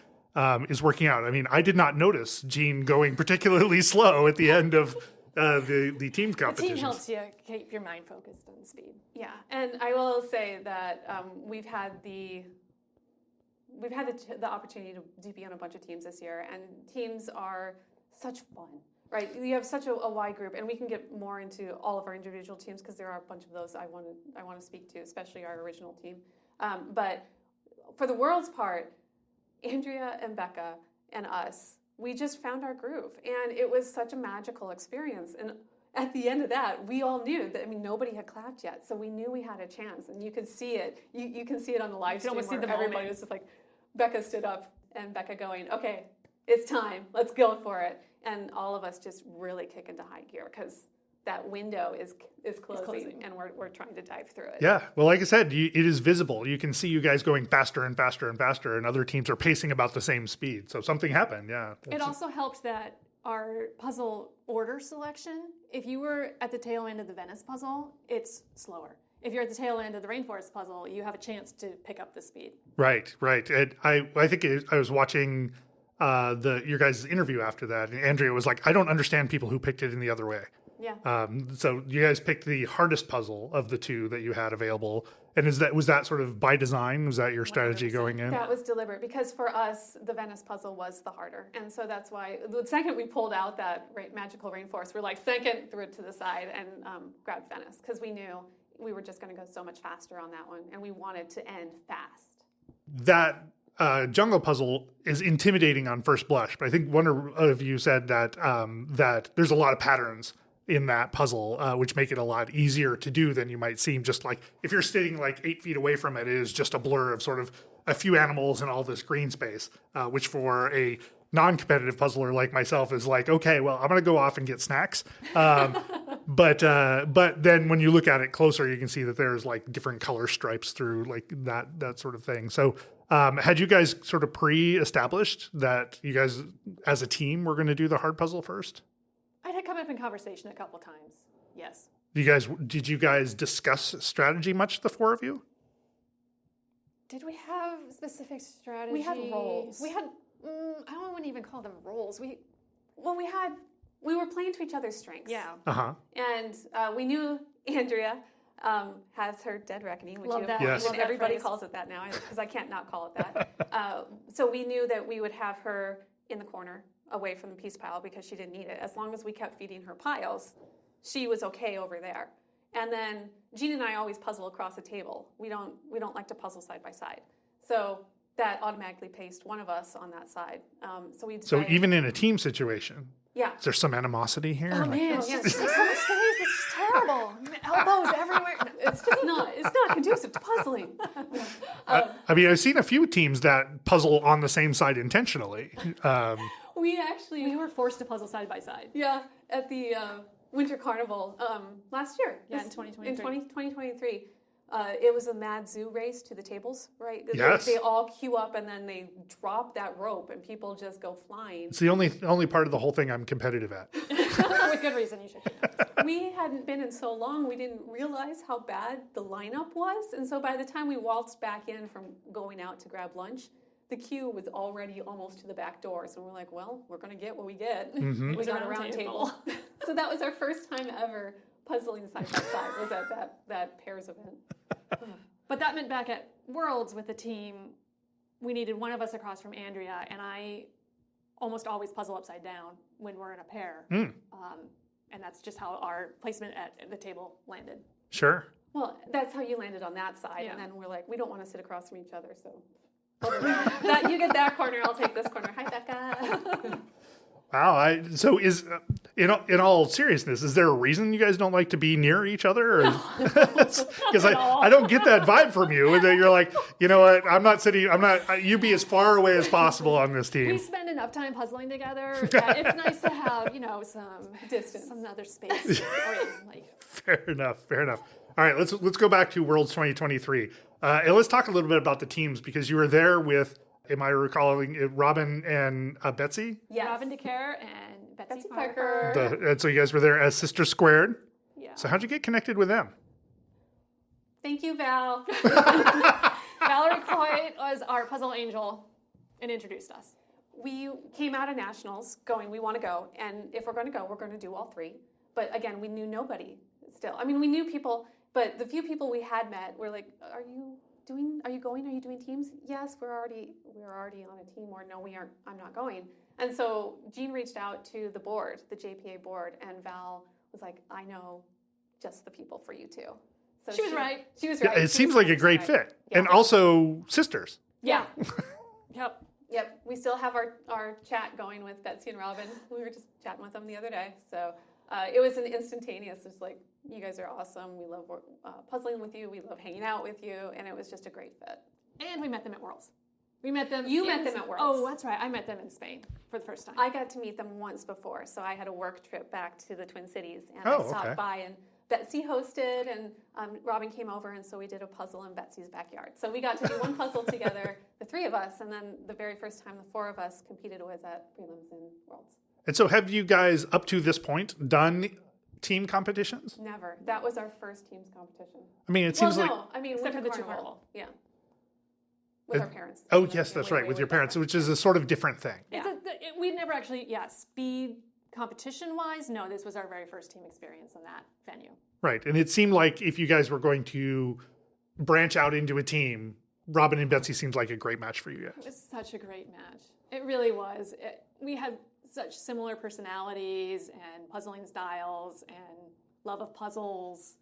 is working out. I mean, I did not notice Jeanne going particularly slow at the end of the team The competition. team helps you keep your mind focused on speed. Yeah, and I will say that we've had the opportunity to be on a bunch of teams this year, and teams are such fun, right? You have such a wide group, and we can get more into all of our individual teams because there are a bunch of those I want to speak to, especially our original team. But for the world's part, Andrea and Becca and us, we just found our groove, and it was such a magical experience. And at the end of that, we all knew that, I mean, nobody had clapped yet, so we knew we had a chance, and you could see it. You can see it on the live stream almost see where the everybody moment. was just like, Becca stood up, and Becca going, okay, it's time, let's go for it. And all of us just really kick into high gear because that window is closing, and we're trying to dive through it. Yeah. Well, like I said, it is visible. You can see you guys going faster and faster and faster, and other teams are pacing about the same speed. So something happened. Yeah. It also helped that our puzzle order selection, if you were at the tail end of the Venice puzzle, it's slower. If you're at the tail end of the Rainforest puzzle, you have a chance to pick up the speed. Right. And I think I was watching your guys' interview after that, and Andrea was like, I don't understand people who picked it in the other way. Yeah. So you guys picked the hardest puzzle of the two that you had available. And was that sort of by design? Was that your strategy 100%. going in? That was deliberate because for us, the Venice puzzle was the harder. And so that's why the second we pulled out that magical rainforest, we're like, second, threw it to the side and grabbed Venice because we knew we were just going to go so much faster on that one. And we wanted to end fast. That jungle puzzle is intimidating on first blush. But I think one of you said that that there's a lot of patterns in that puzzle, which make it a lot easier to do than you might seem. Just like if you're sitting like 8 feet away from it, it is just a blur of sort of a few animals and all this green space, which for a non-competitive puzzler like myself is like, okay, well, I'm going to go off and get snacks. But then when you look at it closer, you can see that there's like different color stripes through like that sort of thing. So had you guys sort of pre-established that you guys as a team were going to do the hard puzzle first? It had come up in conversation a couple times. Yes. Did you guys discuss strategy much, the four of you? Did we have specific strategy? We had roles. We had, I wouldn't even call them roles. We were playing to each other's strengths. Yeah. Uh-huh. And we knew Andrea has her dead reckoning, which Love that. Yes. Love that everybody phrase. calls it that now because I can't not call it that. So we knew that we would have her in the corner away from the piece pile because she didn't need it. As long as we kept feeding her piles, she was okay over there. And then Jeanne and I always puzzle across a table. We don't like to puzzle side by side. So that automatically placed one of us on that side. So we So decided, even in a team situation, yeah. is there some animosity here? Oh Like- man, yeah. she's so much space. It's terrible. Elbows everywhere. It's just not conducive to puzzling. I mean, I've seen a few teams that puzzle on the same side intentionally. We were forced to puzzle side by side. Yeah, at the Winter Carnival last year. Yeah, in 2023. In 2023. It was a mad zoo race to the tables, right? Yes. They all queue up and then they drop that rope and people just go flying. It's the only part of the whole thing I'm competitive at. With good reason, you should. We hadn't been in so long, we didn't realize how bad the lineup was. And so by the time we waltzed back in from going out to grab lunch, the queue was already almost to the back door. So we're like, well, we're going to get what we get. Mm-hmm. We got a round table. So that was our first time ever puzzling side by side, was at that pairs event. But that meant back at Worlds with the team, we needed one of us across from Andrea, and I almost always puzzle upside down when we're in a pair. And that's just how our placement at the table landed. Sure. Well, that's how you landed on that side. Yeah. And then we're like, we don't want to sit across from each other, so you get that corner, I'll take this corner. Hi, Becca. Wow. So is in all seriousness, is there a reason you guys don't like to be near each other? Because I don't get that vibe from you. And then you're like, you know what? You be as far away as possible on this We team. spend enough time puzzling together. That it's nice to have, some Distance. some other space. Fair enough. All right, let's go back to Worlds 2023. And let's talk a little bit about the teams because you were there with, am I recalling it, Robin and Betsy? Yes. Robin DeCare and Betsy Parker. Parker. And so you guys were there as Sisters Squared. Yeah. So how'd you get connected with them? Thank you, Val. Valerie Coit was our puzzle angel and introduced us. We came out of nationals going, we want to go. And if we're going to go, we're going to do all three. But again, we knew nobody still. I mean, we knew people, but the few people we had met were like, are you going? Are you doing teams? Yes, we're already on a team. Or no, we aren't. I'm not going. And so Jeanne reached out to the board, the JPA board, and Val was like, I know just the people for you two. So She was right. She was Yeah, right. it seems like a great fit. Yeah. And also sisters. Yeah. Yep. Yep. We still have our chat going with Betsy and Robin. We were just chatting with them the other day. So it was an instantaneous, it's like, you guys are awesome. We love puzzling with you. We love hanging out with you. And it was just a great fit. And we met them at Worlds. We met them. You met them at Worlds. Oh, that's right. I met them in Spain for the first time. I got to meet them once before. So I had a work trip back to the Twin Cities. And Oh, I stopped okay. by and Betsy hosted and Robin came over. And so we did a puzzle in Betsy's backyard. So we got to do one puzzle together, the three of us. And then the very first time the four of us competed was at prelims and Worlds. And so have you guys, up to this point, done team competitions? Never. That was our first team's competition. I mean, it seems well, like... no. I mean, Except with for the two carnival. carnival. Yeah. With our parents. Oh, Yeah, yes, that's way, right, way, with way your back parents, then. which is a sort of different thing. Yeah. We'd never actually, speed competition-wise, no, this was our very first team experience in that venue. Right. And it seemed like if you guys were going to branch out into a team, Robin and Betsy seems like a great match for you It guys. was such a great match. It really was. We had such similar personalities and puzzling styles and love of puzzles.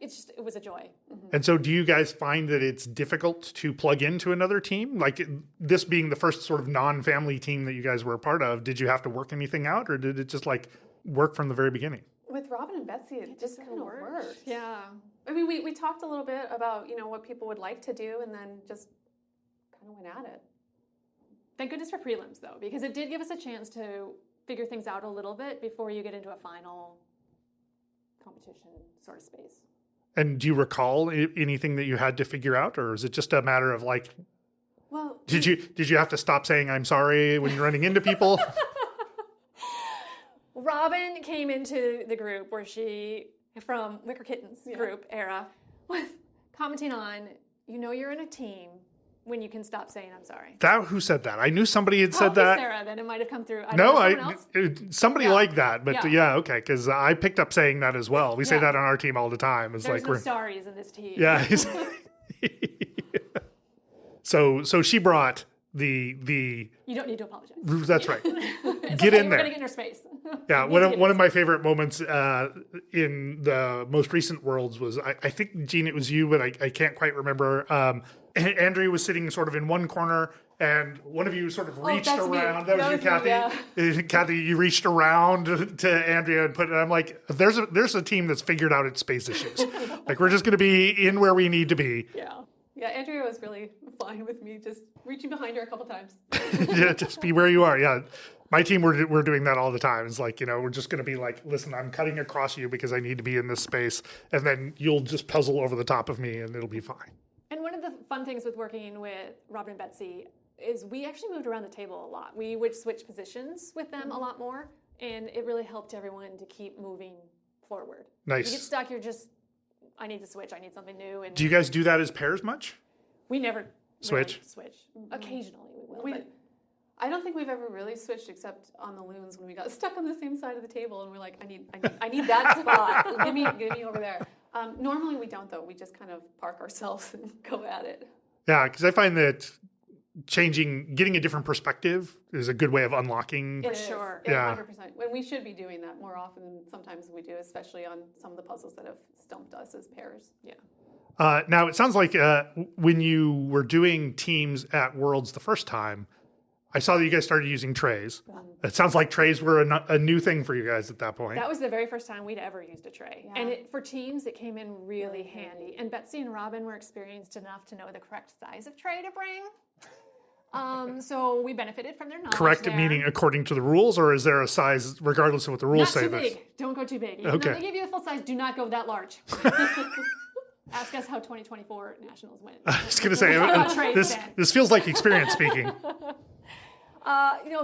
It was a joy. And so do you guys find that it's difficult to plug into another team? Like this being the first sort of non-family team that you guys were a part of, did you have to work anything out or did it just like work from the very beginning? With Robin and Betsy, it just kind of worked. Yeah. I mean, we talked a little bit about, what people would like to do and then just kind of went at it. Thank goodness for prelims, though, because it did give us a chance to figure things out a little bit before you get into a final competition sort of space. And do you recall anything that you had to figure out, or is it just a matter of like, Well, did you have to stop saying I'm sorry when you're running into people? Robin came into the group where she, from Wicker Kittens group era, was commenting on, you're in a team when you can stop saying I'm sorry. Who said that? I knew somebody had said Probably that. Sarah, then it might have come through. Somebody Yeah. like that, but Yeah. okay, because I picked up saying that as well. We say Yeah. that on our team all the time. It's There's like no sorries in this team. yeah. So she brought the. You don't need to apologize. That's right. It's Get okay, in we're there. going to get in her space. Yeah, You one need to of, get one in of my favorite moments in the most recent Worlds was, I think, Jeanne, it was you, but I can't quite remember. Andrea was sitting sort of in one corner, and one of you sort of reached that's me. around. That was you, That Cathy. was me, Cathy, you reached around to Andrea and put it. I'm like, there's a team that's figured out its space issues. Like, we're just going to be in where we need to be. Yeah. Yeah, Andrea was really fine with me just reaching behind her a couple times. Yeah, just be where you are. Yeah. My team, we're doing that all the time. It's like, we're just going to be like, listen, I'm cutting across you because I need to be in this space. And then you'll just puzzle over the top of me and it'll be fine. And one of the fun things with working with Robin and Betsy is we actually moved around the table a lot. We would switch positions with them a lot more, and it really helped everyone to keep moving forward. Nice. You get stuck, you're just, I need to switch, I need something new. And Do you guys do that as pairs much? we never Switch? Really switch. Occasionally we will. We, but I don't think we've ever really switched except on the loons when we got stuck on the same side of the table and we're like, I need that spot. give me over there. Normally we don't though. We just kind of park ourselves and go at it. Yeah, because I find that getting a different perspective is a good way of unlocking. It is. sure. Yeah. 100%. When we should be doing that more often than sometimes we do, especially on some of the puzzles that have stumped us as pairs. yeah. Now, it sounds like when you were doing teams at Worlds the first time, I saw that you guys started using trays. It sounds like trays were a new thing for you guys at that point. That was the very first time we'd ever used a tray. Yeah. And for teams, it came in really handy. And Betsy and Robin were experienced enough to know the correct size of tray to bring. So we benefited from their knowledge. Correct meaning according to the rules, or is there a size regardless of what the rules say? Not too big. Don't go too big. Even though they give you a full size, do not go that large. Ask us how 2024 Nationals went. I was going to say, this feels like experience speaking.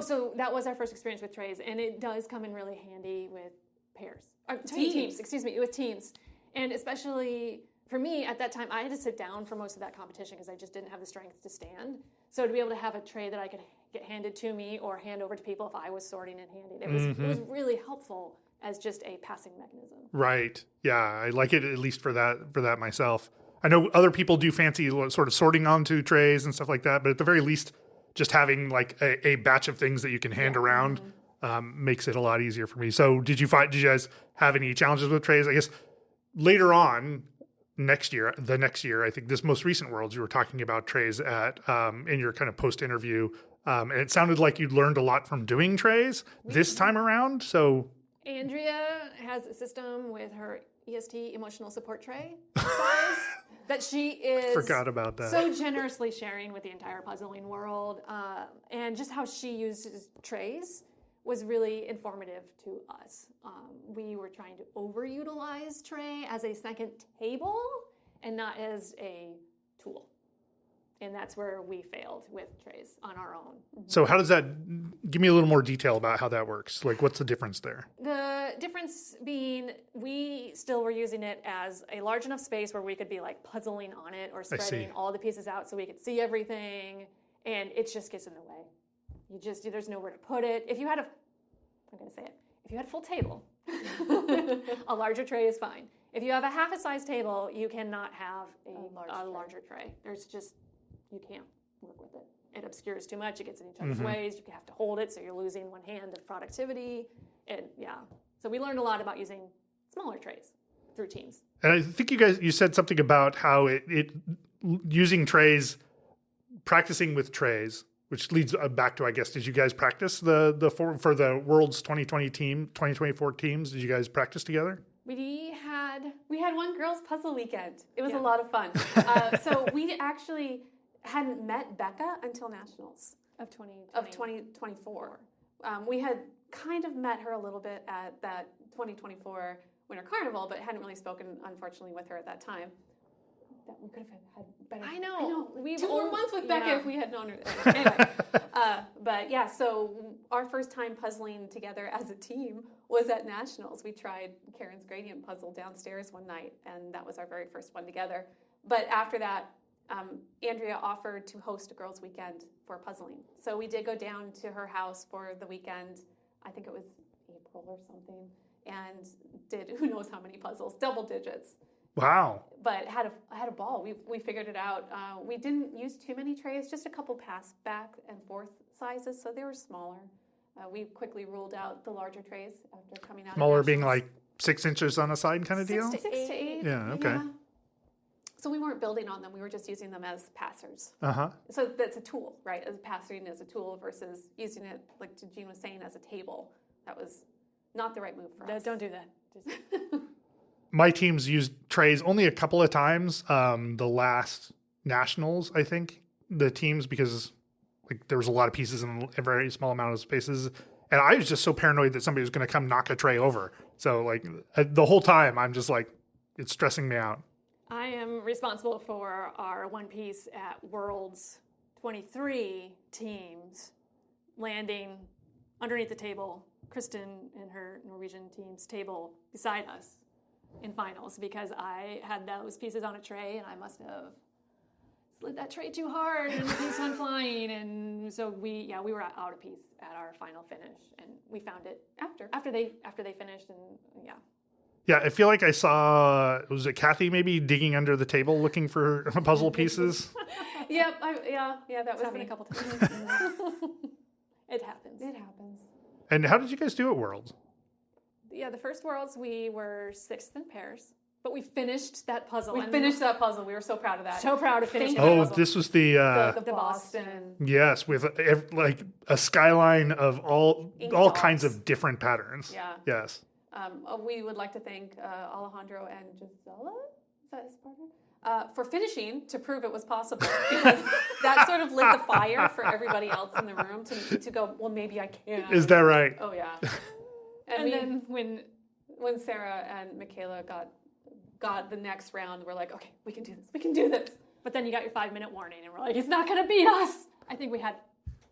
So that was our first experience with trays, and it does come in really handy with pairs. Teams, with teams. And especially for me, at that time, I had to sit down for most of that competition because I just didn't have the strength to stand. So to be able to have a tray that I could get handed to me or hand over to people if I was sorting and handing, it was really helpful as just a passing mechanism. Right. Yeah, I like it at least for that myself. I know other people do fancy sort of sorting onto trays and stuff like that, but at the very least, just having like a batch of things that you can hand around makes it a lot easier for me. So did you guys have any challenges with trays? I guess later on, the next year, I think this most recent Worlds, you were talking about trays at in your kind of post-interview. And it sounded like you'd learned a lot from doing trays this time around. So Andrea has a system with her EST emotional support tray size that she is forgot about that. So generously sharing with the entire puzzling world. And just how she uses trays was really informative to us. We were trying to overutilize tray as a second table and not as a tool. And that's where we failed with trays on our own. So how does that, give me a little more detail about how that works. Like what's the difference there? The difference being we still were using it as a large enough space where we could be like puzzling on it or spreading all the pieces out so we could see everything. And it just gets in the way. There's nowhere to put it. If you had if you had a full table, a larger tray is fine. If you have a half a size table, you cannot have a larger tray. You can't work with it. It obscures too much. It gets in each other's ways. You have to hold it, so you're losing one hand of productivity. So we learned a lot about using smaller trays through teams. And I think you said something about how it using trays, practicing with trays, which leads back to, I guess, did you guys practice for the World's 2024 teams? Did you guys practice together? We had one girls' puzzle weekend. It was a lot of fun. So we actually hadn't met Becca until Nationals of 2024. We had kind of met her a little bit at that 2024 Winter Carnival, but hadn't really spoken, unfortunately, with her at that time. We could have had better. I know. We've 2 more months with Becca if we had known her. Anyway, but yeah, so our first time puzzling together as a team was at Nationals. We tried Karen's gradient puzzle downstairs one night, and that was our very first one together. But after that, Andrea offered to host a girls' weekend for puzzling. So we did go down to her house for the weekend. I think it was April or something, and did who knows how many puzzles, double digits. Wow. But had a ball. We figured it out. We didn't use too many trays, just a couple pass back and forth sizes, so they were smaller. We quickly ruled out the larger trays after coming out. Smaller being like 6 inches on a side kind of deal? 6 to 8. Yeah, okay. Yeah. So we weren't building on them. We were just using them as passers. Uh-huh. So that's a tool, right? As passing as a tool versus using it, like Jeanne was saying, as a table. That was not the right move for us. Don't do that. My teams used trays only a couple of times. The last Nationals, I think, the teams, because like there was a lot of pieces in a very small amount of spaces. And I was just so paranoid that somebody was going to come knock a tray over. So like the whole time I'm just like, it's stressing me out. I am responsible for our one piece at Worlds 23 teams landing underneath the table, Kristen and her Norwegian team's table beside us in finals, because I had those pieces on a tray and I must have slid that tray too hard and the piece went flying, and so we were out a piece at our final finish, and we found it after they finished, and Yeah, I feel like I saw, was it Cathy maybe digging under the table looking for puzzle pieces? Yep, that was happened me. a couple times. It happens. And how did you guys do at Worlds? Yeah, the first Worlds we were 6th in pairs. But we finished that puzzle. We finished that puzzle. We were so proud of that. So proud of finishing that Oh, puzzle. this was the The Boston. yes, with like a skyline of all dogs. kinds of different patterns. Yeah. Yes. We would like to thank Alejandro and Gisela, is that his partner? For finishing to prove it was possible, because that sort of lit the fire for everybody else in the room to go, well, maybe I can. Is that right? Oh, yeah. And then when Sarah and Michaela got the next round, we're like, okay, we can do this. We can do this. But then you got your 5-minute warning, and we're like, it's not going to beat us. I think we had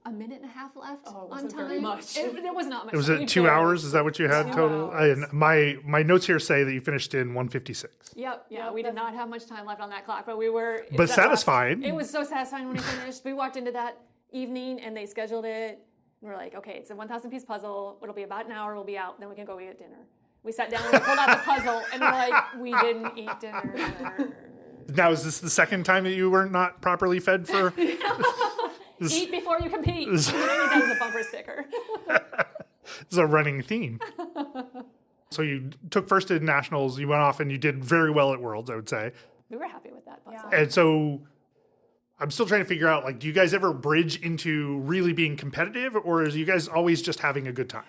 a minute and a half left Oh, it on wasn't time. very much. It was not much. Was it 2 hours? Is that what you had 2 total? hours. And my notes here say that you finished in 1:56. Yep. Yeah, Yep, we did not have much time left on that clock, but we were. But satisfying. It was so satisfying when we finished. We walked into that evening, and they scheduled it. And we're like, okay, it's a 1,000-piece puzzle. It'll be about an hour. We'll be out. Then we can go eat dinner. We sat down and we pulled out the puzzle, and we're like, we didn't eat dinner. Now, is this the second time that you were not properly fed for? Eat before you compete. That was a bumper sticker. This is a running theme. So you took first at nationals. You went off and you did very well at Worlds, I would say. We were happy with that puzzle. And so I'm still trying to figure out, like, do you guys ever bridge into really being competitive, or is you guys always just having a good time?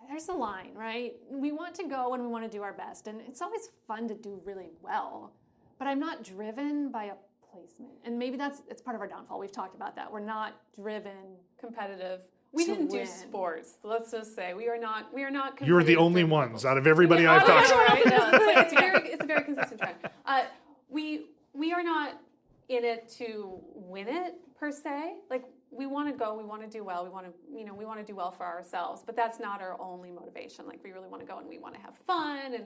There's a line, right? We want to go and we want to do our best, and it's always fun to do really well, but I'm not driven by a placement. And maybe it's part of our downfall. We've talked about that. We're not driven Competitive. We to didn't do win. sports. Let's just say we are not competitive. You're the only ones out of everybody I've Oh, talked to. yeah, right? No, it's a very consistent trend. We are not in it to win it per se. Like, we want to go, we want to do well, we want to do well for ourselves. But that's not our only motivation. Like, we really want to go and we want to have fun. And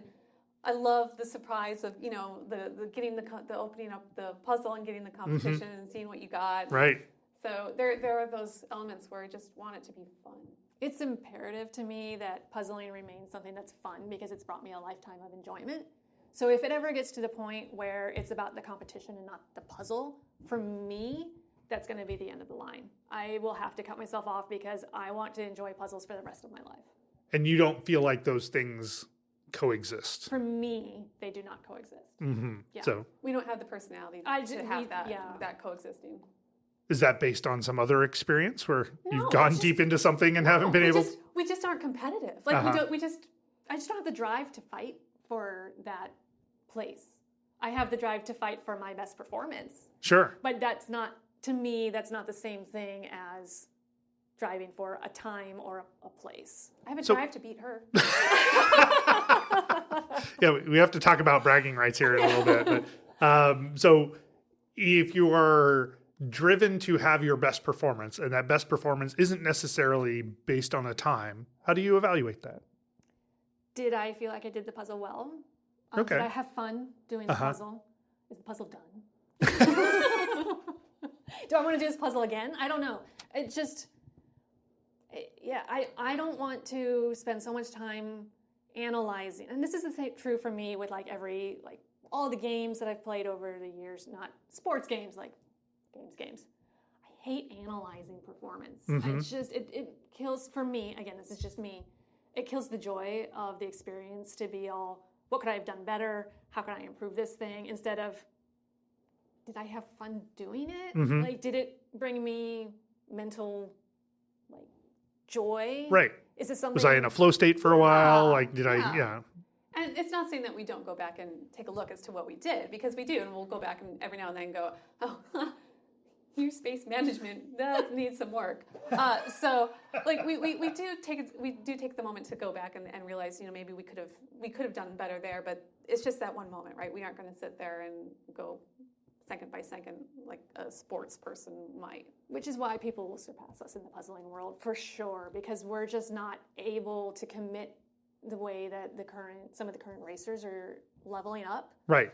I love the surprise of the getting the opening up the puzzle and getting the competition and seeing what you got. Right. So there are those elements where I just want it to be fun. It's imperative to me that puzzling remains something that's fun because it's brought me a lifetime of enjoyment. So if it ever gets to the point where it's about the competition and not the puzzle, for me, that's going to be the end of the line. I will have to cut myself off because I want to enjoy puzzles for the rest of my life. And you don't feel like those things coexist. For me, they do not coexist. Mm-hmm. Yeah. So We don't have the personality to have that coexisting. is that based on some other experience where No, you've gone it's just- deep into something and haven't been able? We just aren't competitive. Like Uh-huh. we just I just don't have the drive to fight for that place. I have the drive to fight for my best performance. Sure. But that's not, to me, that's not the same thing as driving for a time or a place. I have a So- drive to beat her. Yeah, we have to talk about bragging rights here in a little bit. But, so if you are driven to have your best performance, and that best performance isn't necessarily based on a time, how do you evaluate that? Did I feel like I did the puzzle well? Okay. Did I have fun doing the Uh-huh. puzzle? Is the puzzle done? Do I want to do this puzzle again? I don't know. It just, I don't want to spend so much time analyzing. And this is true for me with all the games that I've played over the years, not sports games, like games. I hate analyzing performance. It's just, it kills, for me, again, this is just me, it kills the joy of the experience to be all, what could I have done better? How can I improve this thing? Instead of, did I have fun doing it? Like, did it bring me mental, joy? Right. Is this something? Was I in a flow state for a while? Yeah. Like, did I? Yeah. And it's not saying that we don't go back and take a look as to what we did, because we do, and we'll go back and every now and then go, oh, your space management, that needs some work. So we do take the moment to go back and realize, maybe we could have done better there, but it's just that one moment, right? We aren't going to sit there and go second by second like a sports person might. Which is why people will surpass us in the puzzling world, for sure, because we're just not able to commit the way that some of the current racers are leveling up. Right.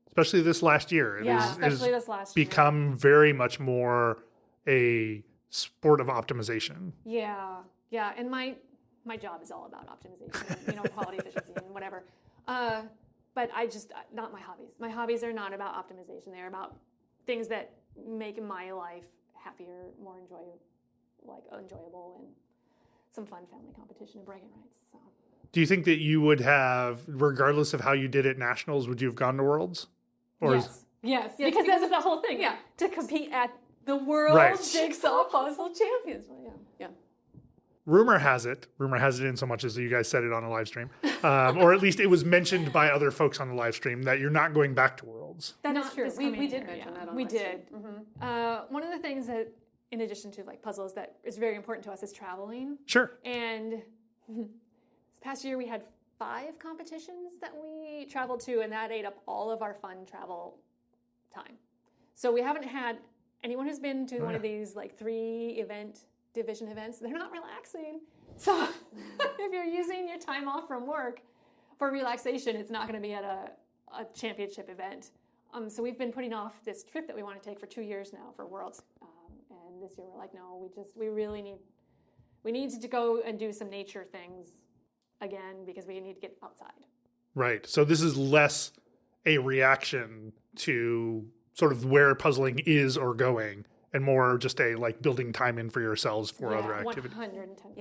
Especially this last year. Especially this last year. Become very much more a sport of optimization. Yeah, and my job is all about optimization, quality, efficiency, and whatever. But not my hobbies. My hobbies are not about optimization. They're about things that make my life happier, more enjoyable, and some fun family competition and bragging rights. So. Do you think that you would have, regardless of how you did at nationals, would you have gone to Worlds? Or Yes, because that was the whole thing. Yeah. To compete at the World Right. Jigsaw Puzzle Champions. Yeah. rumor has it in so much as you guys said it on a live stream, or at least it was mentioned by other folks on the live stream that you're not going back to Worlds. That is Not true. this We coming did year, mention yeah. that on We live did. stream. One of the things that, in addition to like puzzles, that is very important to us is traveling. Sure. And this past year we had 5 competitions that we traveled to, and that ate up all of our fun travel time. So we haven't had anyone who's been to one of these like 3 division events. They're not relaxing. So if you're using your time off from work for relaxation, it's not going to be at a championship event. So we've been putting off this trip that we want to take for 2 years now for Worlds. And this year we're like, no, we need to go and do some nature things again because we need to get outside. Right. So this is less a reaction to sort of where puzzling is or going, and more just a like building time in for yourselves for other activities. 110%.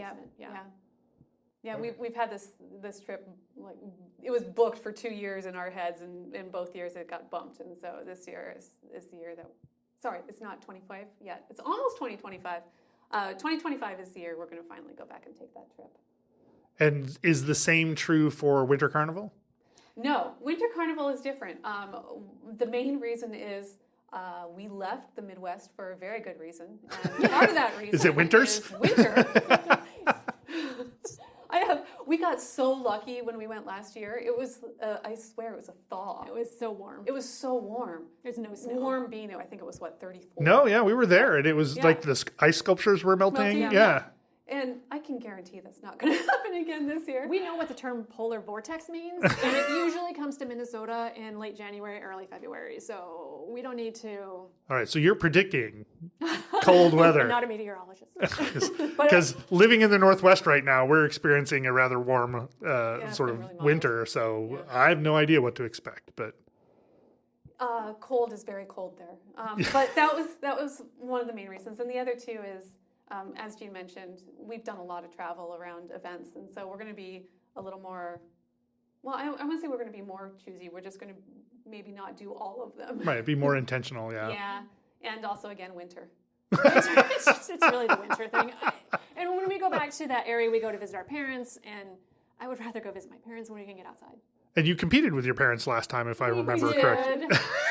Yeah, we've had this trip, like it was booked for 2 years in our heads, and in both years it got bumped, and so this year is the year that, sorry, it's not 25 yet, it's almost 2025. 2025 is the year we're going to finally go back and take that trip. And is the same true for Winter Carnival? No, Winter Carnival is different. The main reason is we left the Midwest for a very good reason, and part of that reason Is it winters? is winter. We got so lucky when we went last year. It was, I swear, it was a thaw. It was so warm. It was so warm. There's no snow. Warm being, I think it was, 34? No, yeah, we were there, and it was like the ice sculptures were melting. Melting, yeah. And I can guarantee that's not going to happen again this year. We know what the term polar vortex means, and it usually comes to Minnesota in late January, early February. So we don't need to. All right, so you're predicting cold weather. I'm not a meteorologist. Because living in the Northwest right now, we're experiencing a rather warm sort of been really mild. winter, so I have no idea what to expect. But Cold is very cold there. But that was one of the main reasons. And the other two is, as Jeanne mentioned, we've done a lot of travel around events, and so we're going to be a little more, well, I wouldn't say we're going to be more choosy. We're just going to maybe not do all of them. right, be more intentional, yeah. Yeah, and also, again, winter. It's really the winter thing. And when we go back to that area, we go to visit our parents, and I would rather go visit my parents when we can get outside. And you competed with your parents last time, if I remember correctly.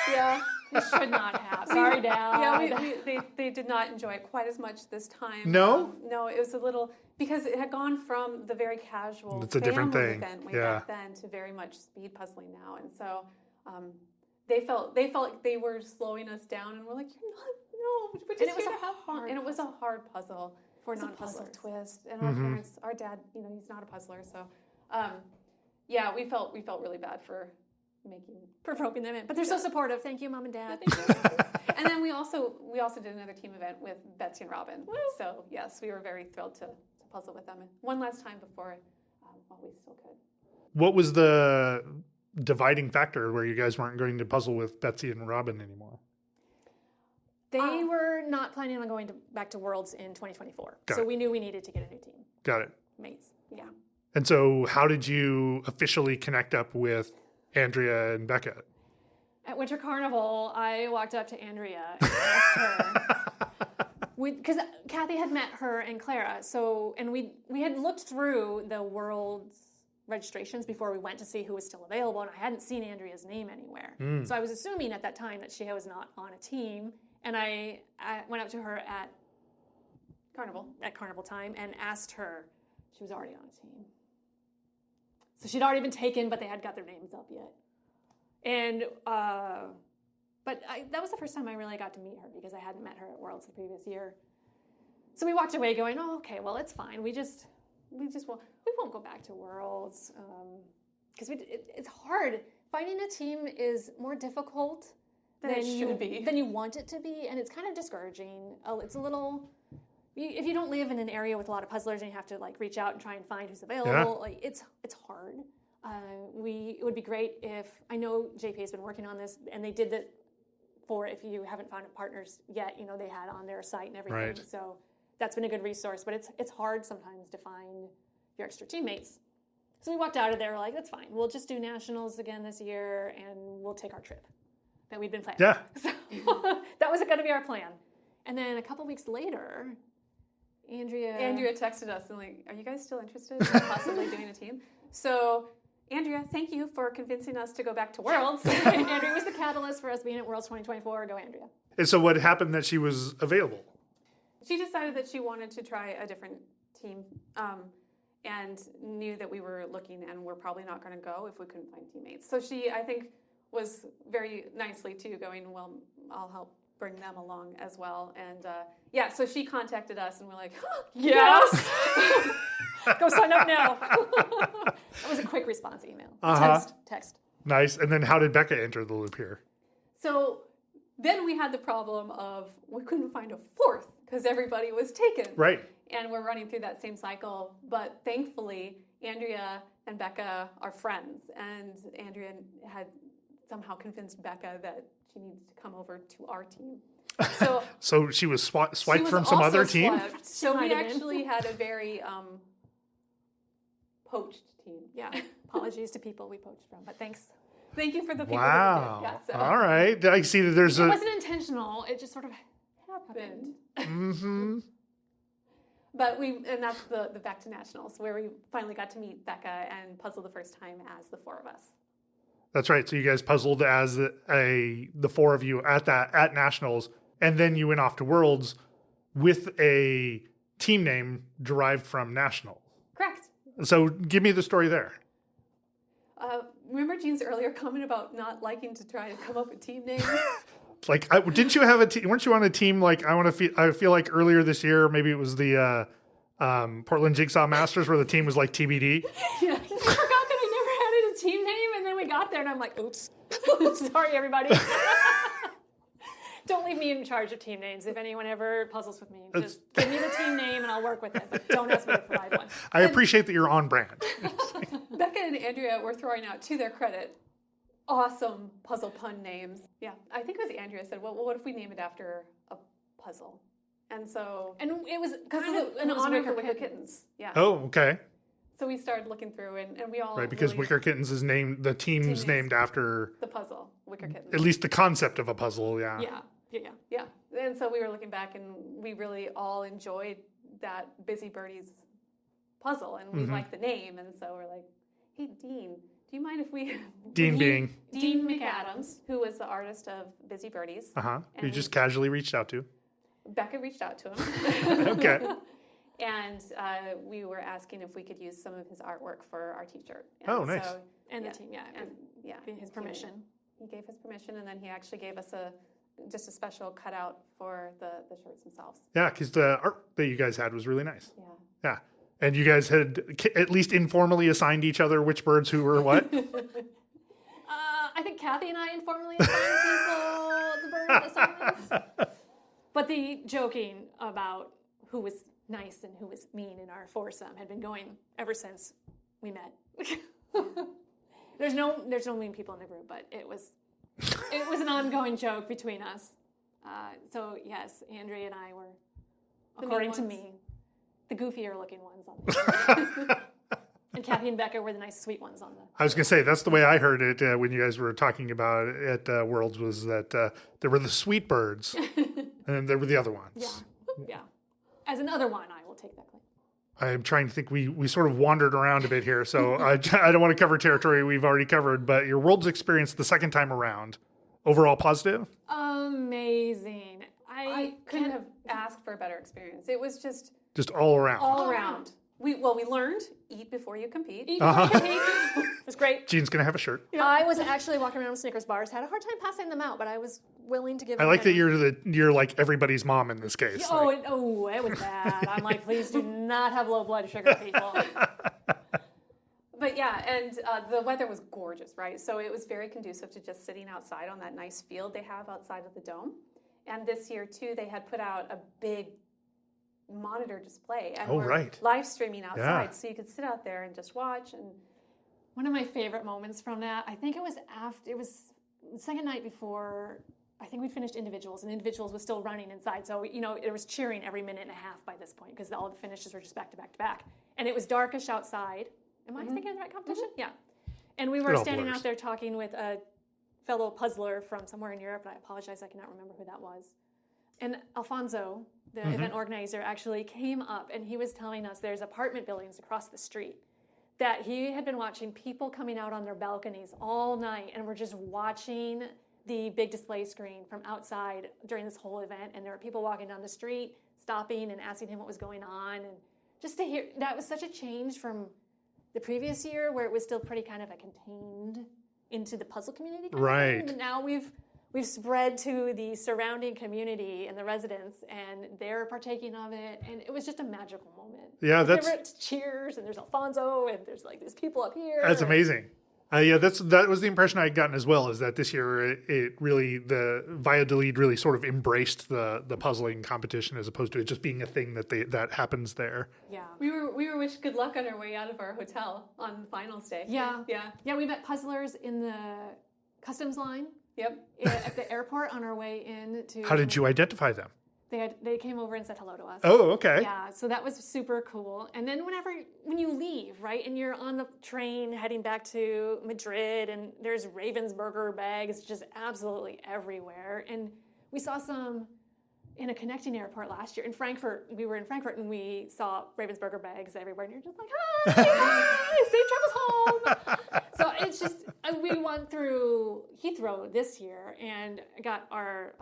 Yeah. We should not have. Sorry, Dad. Yeah, they did not enjoy it quite as much this time. No? No, it was a little, because it had gone from the very casual It's a different family thing. event way Yeah. back then to very much speed puzzling now. And so they felt like they were slowing us down, and we're like, you're not, no, we're just And it was here a to have fun. hard And it was a hard puzzle. For It's a puzzle non-puzzlers. twist. And our parents, our dad, he's not a puzzler, so yeah, we felt really bad for roping them in. But they're so supportive. Thank you, Mom and Dad. And then we also did another team event with Betsy and Robin. Woo. So yes, we were very thrilled to puzzle with them. And one last time before, while we still could. What was the dividing factor where you guys weren't going to puzzle with Betsy and Robin anymore? They were not planning on going back to Worlds in 2024. Got So it. we knew we needed to get a new team. Got it. Mates. Yeah. And so how did you officially connect up with Andrea and Becca? At Winter Carnival, I walked up to Andrea and asked her, because Cathy had met her and Clara, and we had looked through the World's registrations before we went to see who was still available, and I hadn't seen Andrea's name anywhere. So I was assuming at that time that she was not on a team, and I went up to her at Carnival time and asked her. She was already on a team. So she'd already been taken, but they hadn't got their names up yet. And, but that was the first time I really got to meet her because I hadn't met her at Worlds the previous year. So we walked away going, oh, okay, well, it's fine. We won't go back to Worlds because it's hard. Finding a team is more difficult than you want it to be, and it's kind of discouraging. It's a little, if you don't live in an area with a lot of puzzlers and you have to like reach out and try and find who's available, like it's hard. It would be great if, I know JP has been working on this, and they did that for if you haven't found partners yet, they had on their site and everything. Right. So that's been a good resource, but it's hard sometimes to find your extra teammates. So we walked out of there, we're like, that's fine. We'll just do nationals again this year, and we'll take our trip that we'd been planning. Yeah. So that was going to be our plan. And then a couple weeks later, Andrea texted us and like, are you guys still interested in possibly doing a team? So Andrea, thank you for convincing us to go back to Worlds. Andrea was the catalyst for us being at Worlds 2024. Go, Andrea. And so what happened that she was available? She decided that she wanted to try a different team and knew that we were looking and we're probably not going to go if we couldn't find teammates. So she, I think, was very nicely too going, well, I'll help bring them along as well. And so she contacted us and we're like, yes! Go sign up now. That was a quick response email. Text. Nice. And then how did Becca enter the loop here? So then we had the problem of we couldn't find a fourth because everybody was taken. Right. And we're running through that same cycle. But thankfully, Andrea and Becca are friends. And Andrea had somehow convinced Becca that she needs to come over to our team. So she was swiped she was from some also other team? swiped. So we actually had a very poached team. Yeah. Apologies to people we poached from, but thanks. Thank you for the people Wow. that did. Yeah, so All right. I see that there's It wasn't intentional. It just sort of happened. Mm-hmm. But that's the Back to Nationals, where we finally got to meet Becca and puzzle the first time as the four of us. That's right. So you guys puzzled as the four of you at Nationals, and then you went off to Worlds with a team name derived from National. Correct. So give me the story there. Remember Jean's earlier comment about not liking to try to come up with team names? Like, didn't you have a team? Weren't you on a team like I feel like earlier this year? Maybe it was the Portland Jigsaw Masters where the team was like TBD. Yeah, I forgot that I never added a team name, and then we got there, and I'm like, oops, sorry everybody. Don't leave me in charge of team names. If anyone ever puzzles with me, just give me the team name and I'll work with it, but don't ask me to provide one. I appreciate that you're on brand. Becca and Andrea were throwing out, to their credit, awesome puzzle pun names. Yeah, I think it was Andrea said, well, what if we name it after a puzzle? And it was because of an honor for Wicker Kittens. Yeah. Oh, okay. So we started looking through, and we all Right, because really, Wicker Kittens is named, the team's named after the puzzle, Wicker Kittens. at least the concept of a puzzle. Yeah. Yeah. And so we were looking back, and we really all enjoyed that Busy Birdies puzzle, and we liked the name, and so we're like, hey, Dean, do you mind if we... Dean being? Dean McAdams, who was the artist of Busy Birdies. You just casually reached out to. Becca reached out to him. Okay. And we were asking if we could use some of his artwork for our T-shirt. Oh, nice. And the team, his permission. He gave his permission, and then he actually gave us just a special cutout for the shirts themselves. Yeah, because the art that you guys had was really nice. Yeah. Yeah. And you guys had at least informally assigned each other which birds who were what? I think Cathy and I informally assigned people the bird assignments. But the joking about who was nice and who was mean in our foursome had been going ever since we met. There's no mean people in the group, but it was an ongoing joke between us. So yes, Andrea and I were, according to me, the goofier looking ones on the and Cathy and Becca were the nice, sweet ones on the... I was going to say, that's the way I heard it when you guys were talking about it at Worlds, was that there were the sweet birds, and then there were the other ones. Yeah. As another one, I will take that claim. I'm trying to think. We sort of wandered around a bit here, so I don't want to cover territory we've already covered, but your Worlds experience the second time around, overall positive? Amazing. I couldn't have asked for a better experience. It was just all around. All around. We learned, eat before you compete. Eat before you compete. It was great. Jean's going to have a shirt. Yeah. I was actually walking around with Snickers bars. Had a hard time passing them out, but I was willing to give them. I like that you're like everybody's mom in this case. It was bad. I'm like, please do not have low blood sugar, people. But yeah, and the weather was gorgeous, right? So it was very conducive to just sitting outside on that nice field they have outside of the dome. And this year, too, they had put out a big monitor display. And we're live streaming outside, so you could sit out there and just watch. And one of my favorite moments from that, I think it was the second night before, I think we'd finished individuals, and individuals was still running inside. So, it was cheering every minute and a half by this point, because all the finishes were just back to back to back. And it was darkish outside, Am I thinking of the right competition? Yeah. And we It were all standing blurs. out there talking with a fellow puzzler from somewhere in Europe, and I apologize, I cannot remember who that was. And Alfonso, the event organizer, actually came up and he was telling us there's apartment buildings across the street that he had been watching people coming out on their balconies all night and were just watching the big display screen from outside during this whole event. And there were people walking down the street, stopping and asking him what was going on. And just to hear, that was such a change from the previous year where it was still pretty kind of a contained into the puzzle community. Kind of thing. And now we've spread to the surrounding community and the residents, and they're partaking of it, and it was just a magical moment. Yeah, There that's were cheers, and there's Alfonso, and there's like these people up here. that's and- amazing. That was the impression I had gotten as well. Is that this year it really the Valladolid really sort of embraced the puzzling competition as opposed to it just being a thing that happens there. Yeah. We were wished good luck on our way out of our hotel on finals day. Yeah. Yeah. Yeah, we met puzzlers in the customs line Yep. at the airport on our way in to. How did you identify them? They came over and said hello to us. Oh, okay. Yeah, so that was super cool. And then when you leave, right, and you're on the train heading back to Madrid, and there's Ravensburger bags just absolutely everywhere. And we saw some in a connecting airport last year in Frankfurt. We were in Frankfurt and we saw Ravensburger bags everywhere, and you're just like, hi, safe travels home. So it's just, we went through Heathrow this year and got our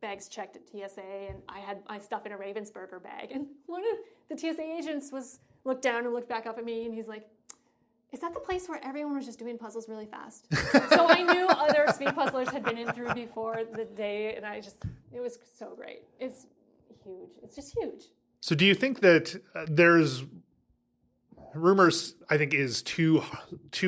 bags checked at TSA, and I had my stuff in a Ravensburger bag. And one of the TSA agents looked down and looked back up at me, and he's like, is that the place where everyone was just doing puzzles really fast? So I knew other speed puzzlers had been in through before the day, and it was so great. It's huge. It's just huge. So do you think that there's rumors? I think is too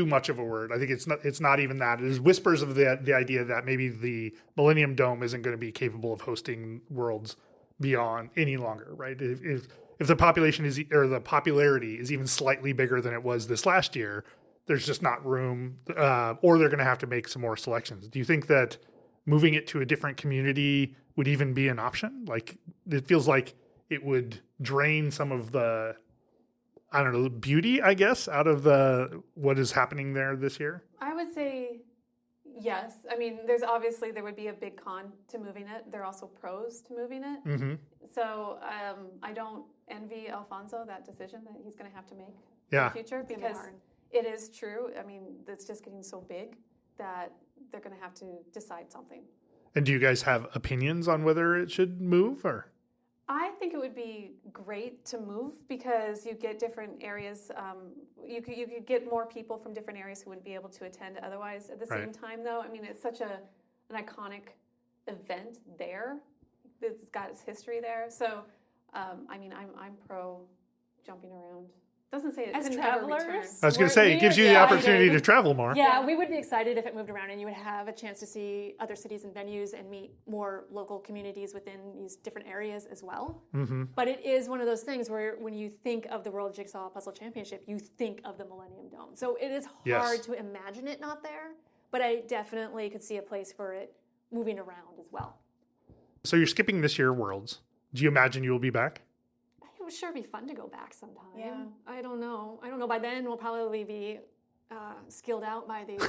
much of a word. I think it's not even that. There's whispers of the idea that maybe the Millennium Dome isn't going to be capable of hosting worlds beyond any longer, right? If the population or the popularity is even slightly bigger than it was this last year, there's just not room, or they're going to have to make some more selections. Do you think that moving it to a different community would even be an option? Like, it feels like it would drain some of the, I don't know, beauty, I guess, out of what is happening there this year. I would say yes. I mean, there would be a big con to moving it. There are also pros to moving it. Mm-hmm. So I don't envy Alfonso that decision that he's going to have to make Yeah. in the future, gonna be because hard. it is true. I mean, it's just getting so big that they're going to have to decide something. And do you guys have opinions on whether it should move or? I think it would be great to move because you get different areas. You could get more people from different areas who wouldn't be able to attend otherwise. At the Right. same time, though, I mean, it's such an iconic event there. It's got its history there. So, I mean, I'm pro jumping around. Doesn't say it As could never return. travelers, I was going to say, it gives you the opportunity to travel more. Yeah, we would be excited if it moved around and you would have a chance to see other cities and venues and meet more local communities within these different areas as well. Mm-hmm. But it is one of those things where when you think of the World Jigsaw Puzzle Championship, you think of the Millennium Dome. So it is hard Yes. to imagine it not there, but I definitely could see a place for it moving around as well. So you're skipping this year Worlds. Do you imagine you will be back? It would sure be fun to go back sometime. Yeah. I don't know. By then we'll probably be skilled out by these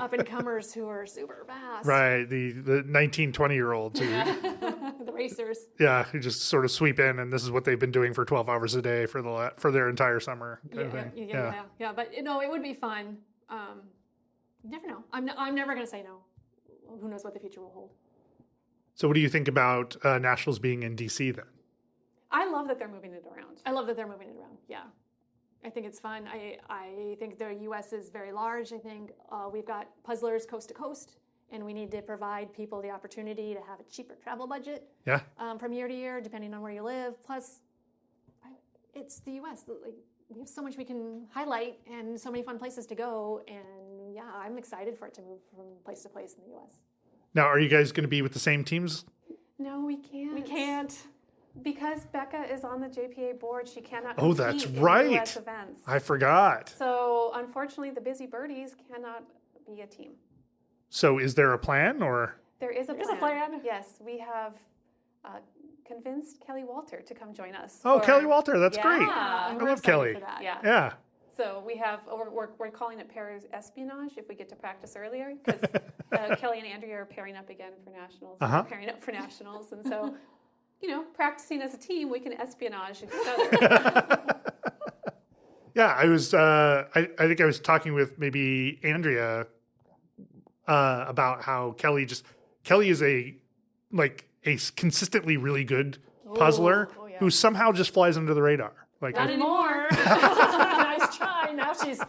up-and-comers who are super fast. Right, the 19, 20-year-olds who, The racers. who just sort of sweep in, and this is what they've been doing for 12 hours a day for their entire summer. Kind of thing. Yeah. But it would be fun. You never know. I'm never going to say no. Who knows what the future will hold? So what do you think about Nationals being in DC then? I love that they're moving it around. I love that they're moving it around. Yeah. I think it's fun. I think the U.S. is very large. I think we've got puzzlers coast to coast, and we need to provide people the opportunity to have a cheaper travel budget Yeah. from year to year, depending on where you live. Plus, it's the U.S. Like, we have so much we can highlight and so many fun places to go. And yeah, I'm excited for it to move from place to place in the U.S. Now, are you guys going to be with the same teams? No, we can't. We can't. Because Becca is on the JPA board, she cannot Oh, compete that's in right. US events. I forgot. So unfortunately, the Busy Birdies cannot be a team. So is there a plan or? There is a There's plan. a plan. Yes, we have convinced Kelly Walter to come join us. Oh, for- Kelly Walter, that's Yeah. great. I'm We're love excited Kelly. for that. Yeah. Yeah. So we have, we're calling it pairs espionage if we get to practice earlier, because Kelly and Andrea are pairing up again for nationals. We're pairing up for nationals, and so, practicing as a team, we can espionage each other. Yeah, I was. I think I was talking with maybe Andrea about how Kelly is a consistently really good puzzler who somehow just flies under the radar. Like Not anymore. Nice try. Now she's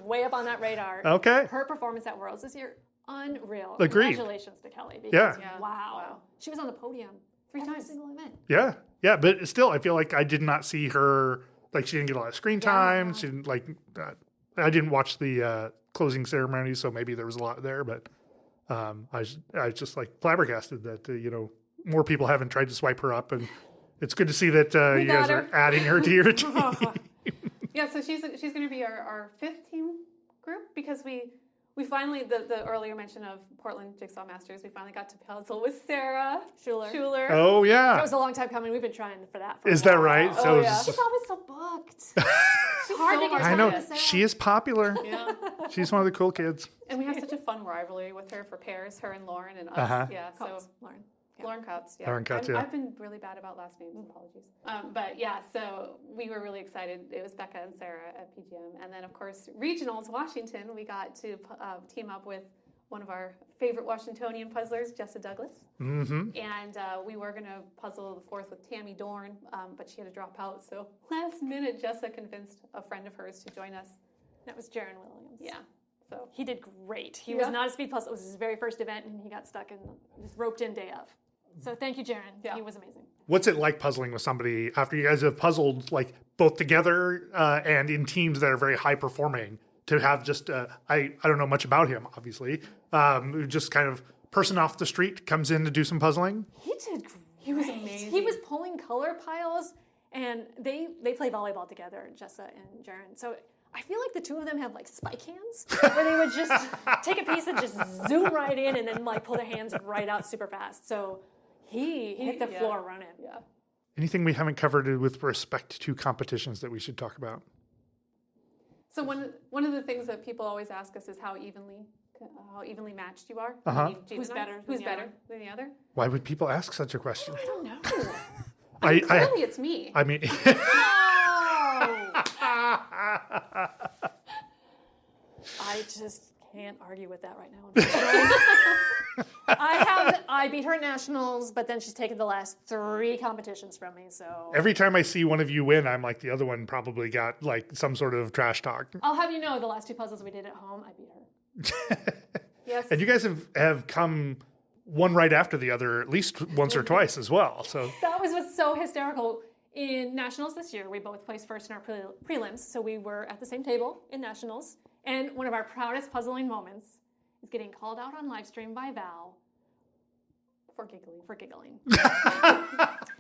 way up on that radar. Okay. Her performance at Worlds this year, unreal. Agreed. Congratulations to Kelly. Because, Yeah. wow. She was on the podium every times. single event. Yeah, but still, I feel like I did not see her. Like she didn't get a lot of screen time. She didn't I didn't watch the closing ceremony, so maybe there was a lot there. But I was just like flabbergasted that more people haven't tried to swipe her up, and it's good to see that you guys are adding her to your team. Yeah, so she's going to be our fifth team group, because we finally, the earlier mention of Portland Jigsaw Masters, we finally got to puzzle with Sarah Schuler. Oh yeah, That was a long time coming. We've been trying for that. Is that right? Oh yeah. She's always so booked. She's hard to get I know time to say. she is popular. Yeah. She's one of the cool kids. And we have such a fun rivalry with her for pairs, her and Lauren and us. Yeah, Coates, so Lauren. Yeah. Lauren Coates. Yeah. Lauren Coates, yeah. I've been really bad about last names. Apologies. But yeah, so we were really excited. It was Becca and Sarah at PGM, and then of course regionals Washington. We got to team up with one of our favorite Washingtonian puzzlers, Jessa Douglas. Mm-hmm. And we were going to puzzle the fourth with Tammy Dorn, but she had to drop out. So last minute, Jessa convinced a friend of hers to join us. That was Jeanne Williams. Yeah. So He did great. He was not a speed puzzle. It was his very first event, and he got stuck and just roped in day of. So thank you, Jeanne. Yeah. He was amazing. What's it like puzzling with somebody after you guys have puzzled like both together and in teams that are very high performing? To have just I don't know much about him, obviously. Just kind of person off the street comes in to do some puzzling. He did great. He was amazing. He was pulling color piles, and they play volleyball together, Jessa and Jeanne. So I feel like the two of them have like spike hands, where they would just take a piece and just zoom right in, and then like pull their hands right out super fast. So he hit the floor running. Yeah. Anything we haven't covered with respect to competitions that we should talk about? So one of the things that people always ask us is how evenly matched you are. Who's better? Who's better than the other? Why would people ask such a question? I don't know. Clearly it's me. I mean, I just can't argue with that right now. I beat her at nationals, but then she's taken the last 3 competitions from me. So every time I see one of you win, I'm like, the other one probably got like some sort of trash talk. I'll have you know, the last 2 puzzles we did at home, I beat her. Yes. And you guys have come one right after the other at least once or twice as well. So That was what's so hysterical. In nationals this year, we both placed first in our prelims, so we were at the same table in nationals. And one of our proudest puzzling moments is getting called out on live stream by Val for giggling.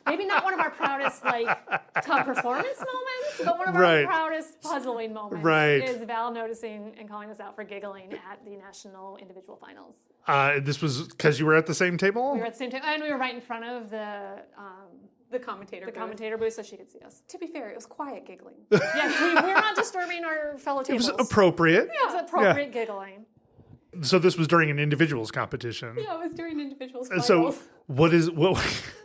Maybe not one of our proudest top performance moments, but one of our proudest puzzling moments is Val noticing and calling us out for giggling at the national individual finals. This was because you were at the same table? We were at the same table, and we were right in front of the commentator booth, so she could see us. To be fair, it was quiet giggling. Yes, we're not disturbing our fellow tables. It was appropriate. Yeah, it was appropriate giggling. So this was during an individuals competition. Yeah, it was during individuals finals. So what?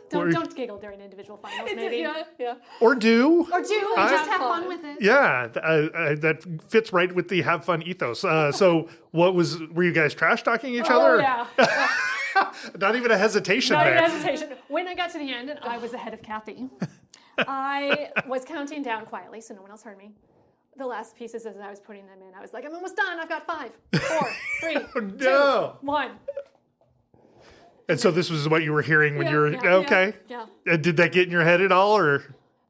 Don't giggle during individual finals, maybe. Yeah. Or do. Just have fun with it. Yeah, that fits right with the have fun ethos. So were you guys trash talking each other? Yeah. Not even a hesitation Not there. even hesitation. When I got to the end and I was ahead of Cathy, I was counting down quietly so no one else heard me. The last pieces as I was putting them in, I was like, I'm almost done. I've got 5, 4, 3, 2, 1. And so this was what you were hearing when you were okay. Yeah. Did that get in your head at all, or?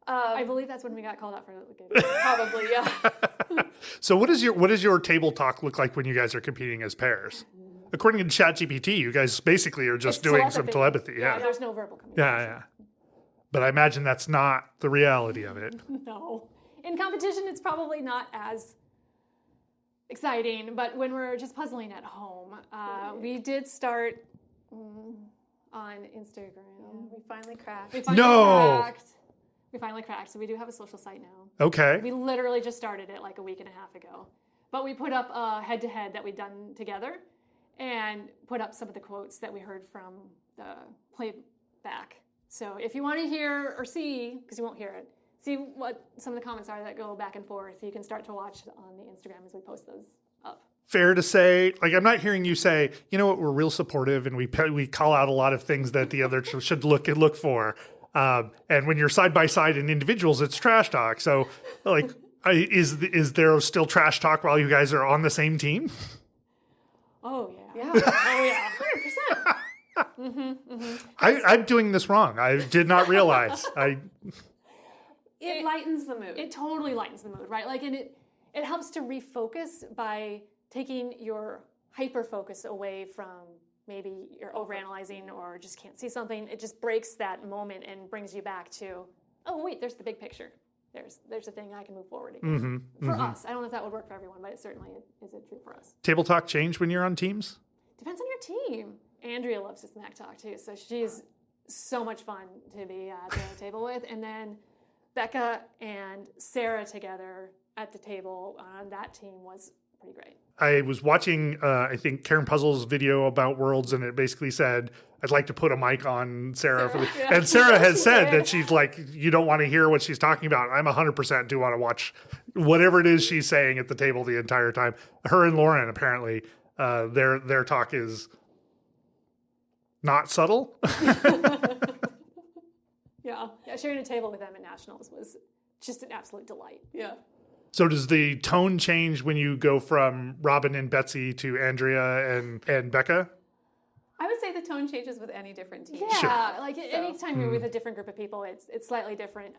I believe that's when we got called out for the game. Probably, yeah. So what does your table talk look like when you guys are competing as pairs? According to ChatGPT, you guys basically are just doing some telepathy. Yeah. There's no verbal communication. Yeah. But I imagine that's not the reality of it. No. In competition, it's probably not as exciting, but when we're just puzzling at home, we did start on Instagram. We finally cracked. We finally cracked. We finally cracked, so we do have a social site now. Okay. We literally just started it like a week and a half ago. But we put up a head-to-head that we'd done together and put up some of the quotes that we heard from the playback. So if you want to hear or see, because you won't hear it, see what some of the comments are that go back and forth. You can start to watch on the Instagram as we post those up. Fair to say, like, I'm not hearing you say, you know what, we're real supportive and we call out a lot of things that the other should look for. And when you're side by side in individuals, it's trash talk. So, like, is there still trash talk while you guys are on the same team? Oh yeah. Oh yeah. 100%. I'm doing this wrong. I did not realize. It lightens the mood. It totally lightens the mood, right? Like, and it helps to refocus by taking your hyper focus away from maybe you're overanalyzing or just can't see something. It just breaks that moment and brings you back to, oh wait, there's the big picture. There's a thing I can move forward again. For us, I don't know if that would work for everyone, but it certainly is it true for us. Table talk change when you're on teams? Depends on your team. Andrea loves to smack talk too, so she's so much fun to be at the table with. And then Becca and Sarah together at the table on that team was pretty great. I was watching, I think, Karen Puzzle's video about Worlds, and it basically said, I'd like to put a mic on Sarah. Yeah. And Sarah has said that she's like, you don't want to hear what she's talking about. I'm 100% do want to watch whatever it is she's saying at the table the entire time. Her and Lauren, apparently, their talk is not subtle. Yeah, sharing a table with them at Nationals was just an absolute delight. Yeah. So does the tone change when you go from Robin and Betsy to Andrea and Becca? I would say the tone changes with any different team. Yeah, Sure. like anytime you're with a different group of people, it's slightly different.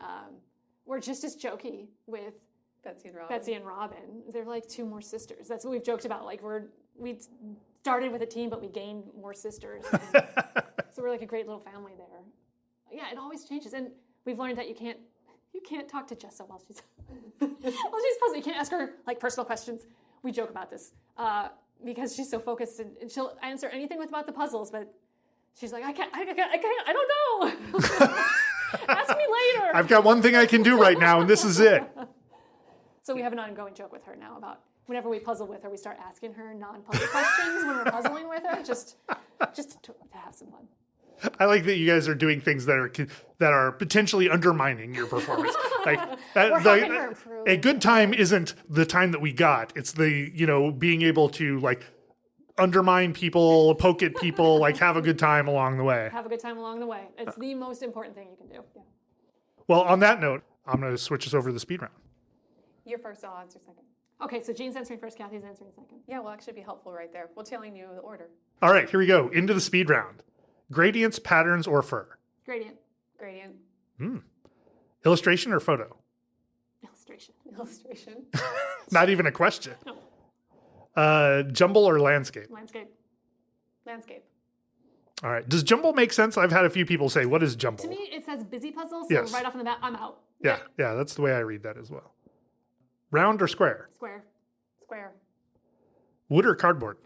We're just as jokey with Betsy and Robin. They're like two more sisters. That's what we've joked about. Like we started with a team, but we gained more sisters. So we're like a great little family there. Yeah, it always changes, and we've learned that you can't talk to Jessa while she's puzzling. You can't ask her like personal questions. We joke about this because she's so focused, and she'll answer anything about the puzzles, but she's like, I don't know. Ask me later. I've got one thing I can do right now, and this is it. So we have an ongoing joke with her now about whenever we puzzle with her, we start asking her non-puzzle questions when we're puzzling with her, just to have some fun. I like that you guys are doing things that are potentially undermining your performance. Like We're helping her improve. a good time isn't the time that we got. It's the being able to like undermine people, poke at people, like have a good time along the way. Have a good time along the way. It's the most important thing you can do. Yeah. Well, on that note, I'm going to switch us over to the speed round. You're first, I'll answer second. Okay, so Jean's answering first, Cathy's answering second. Yeah, well, actually be helpful right there. We're telling you the order. All right, here we go. Into the speed round. Gradients, patterns, or fur? Gradient. Illustration or photo? Illustration. Not even a question. No. Jumble or landscape? Landscape. All right. Does jumble make sense? I've had a few people say, what is jumble? To me, it says busy puzzle, so Yes. right off in the bat, I'm out. Yeah, that's the way I read that as well. Round or square? Square. Wood or cardboard?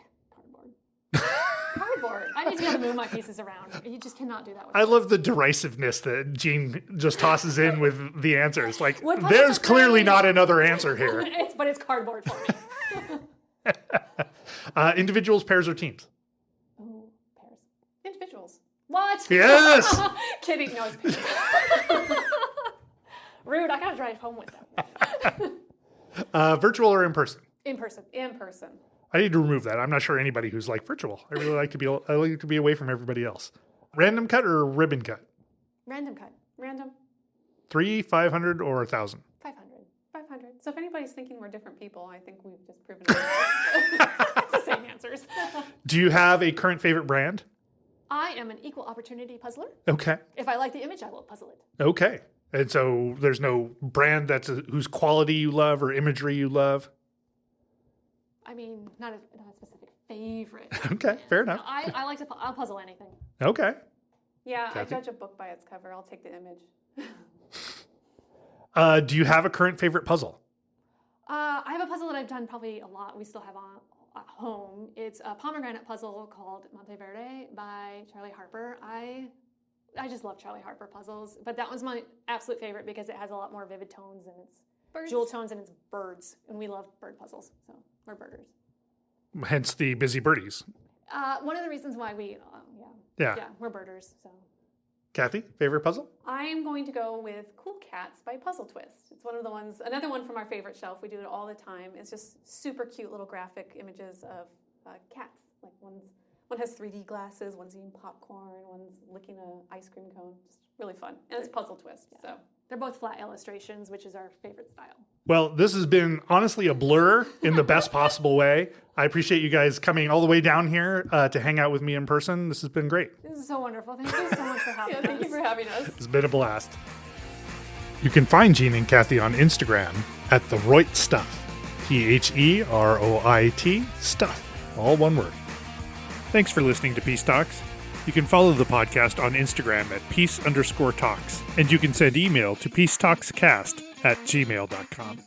Cardboard. I need to be able to move my pieces around. You just cannot do that with I love the derisiveness that Jean just tosses in with the answers. Like, Wood puzzles there's are clearly great. not another answer here. But it's cardboard for me. Individuals, pairs, or teams? Ooh, pairs. Individuals. What? Yes! Kidding, no, it's pairs. Rude, I gotta drive home with them. Virtual or in person? In person. I need to remove that. I'm not sure anybody who's like virtual. I like to be away from everybody else. Random cut or ribbon cut? Random cut. Random. 3, 500, or 1,000? 500. 500. So if anybody's thinking we're different people, I think we've just proven it. It's the same answers. Do you have a current favorite brand? I am an equal opportunity puzzler. Okay. If I like the image, I will puzzle it. Okay. And so there's no brand whose quality you love or imagery you love? I mean, not a specific favorite. Okay, fair enough. I like to. I'll puzzle anything. Okay. Yeah, Kathy? I judge a book by its cover. I'll take the image. Do you have a current favorite puzzle? I have a puzzle that I've done probably a lot. We still have on at home. It's a pomegranate puzzle called Monteverde by Charlie Harper. I I just love Charlie Harper puzzles, but that one's my absolute favorite because it has a lot more vivid tones and it's jewel tones and it's birds, and we love bird puzzles, so we're birders. Hence the busy birdies. One of the reasons why we, Yeah. we're birders. So, Cathy, favorite puzzle? I'm going to go with Cool Cats by Puzzle Twist. It's one of the ones, another one from our favorite shelf. We do it all the time. It's just super cute little graphic images of cats. Like one has 3D glasses, one's eating popcorn, one's licking an ice cream cone. Just really fun. And it's Puzzle Twist. Yeah. So they're both flat illustrations, which is our favorite style. Well, this has been honestly a blur in the best possible way. I appreciate you guys coming all the way down here to hang out with me in person. This has been great. This is so wonderful. Thank you so much for having us. thank you for having us. It's been a blast. You can find Jeanne and Cathy on Instagram at the Roit Stuff. TheRoit Stuff. All one word. Thanks for listening to Peace Talks. You can follow the podcast on Instagram at peace_talks, and you can send email to peacetalkscast@gmail.com.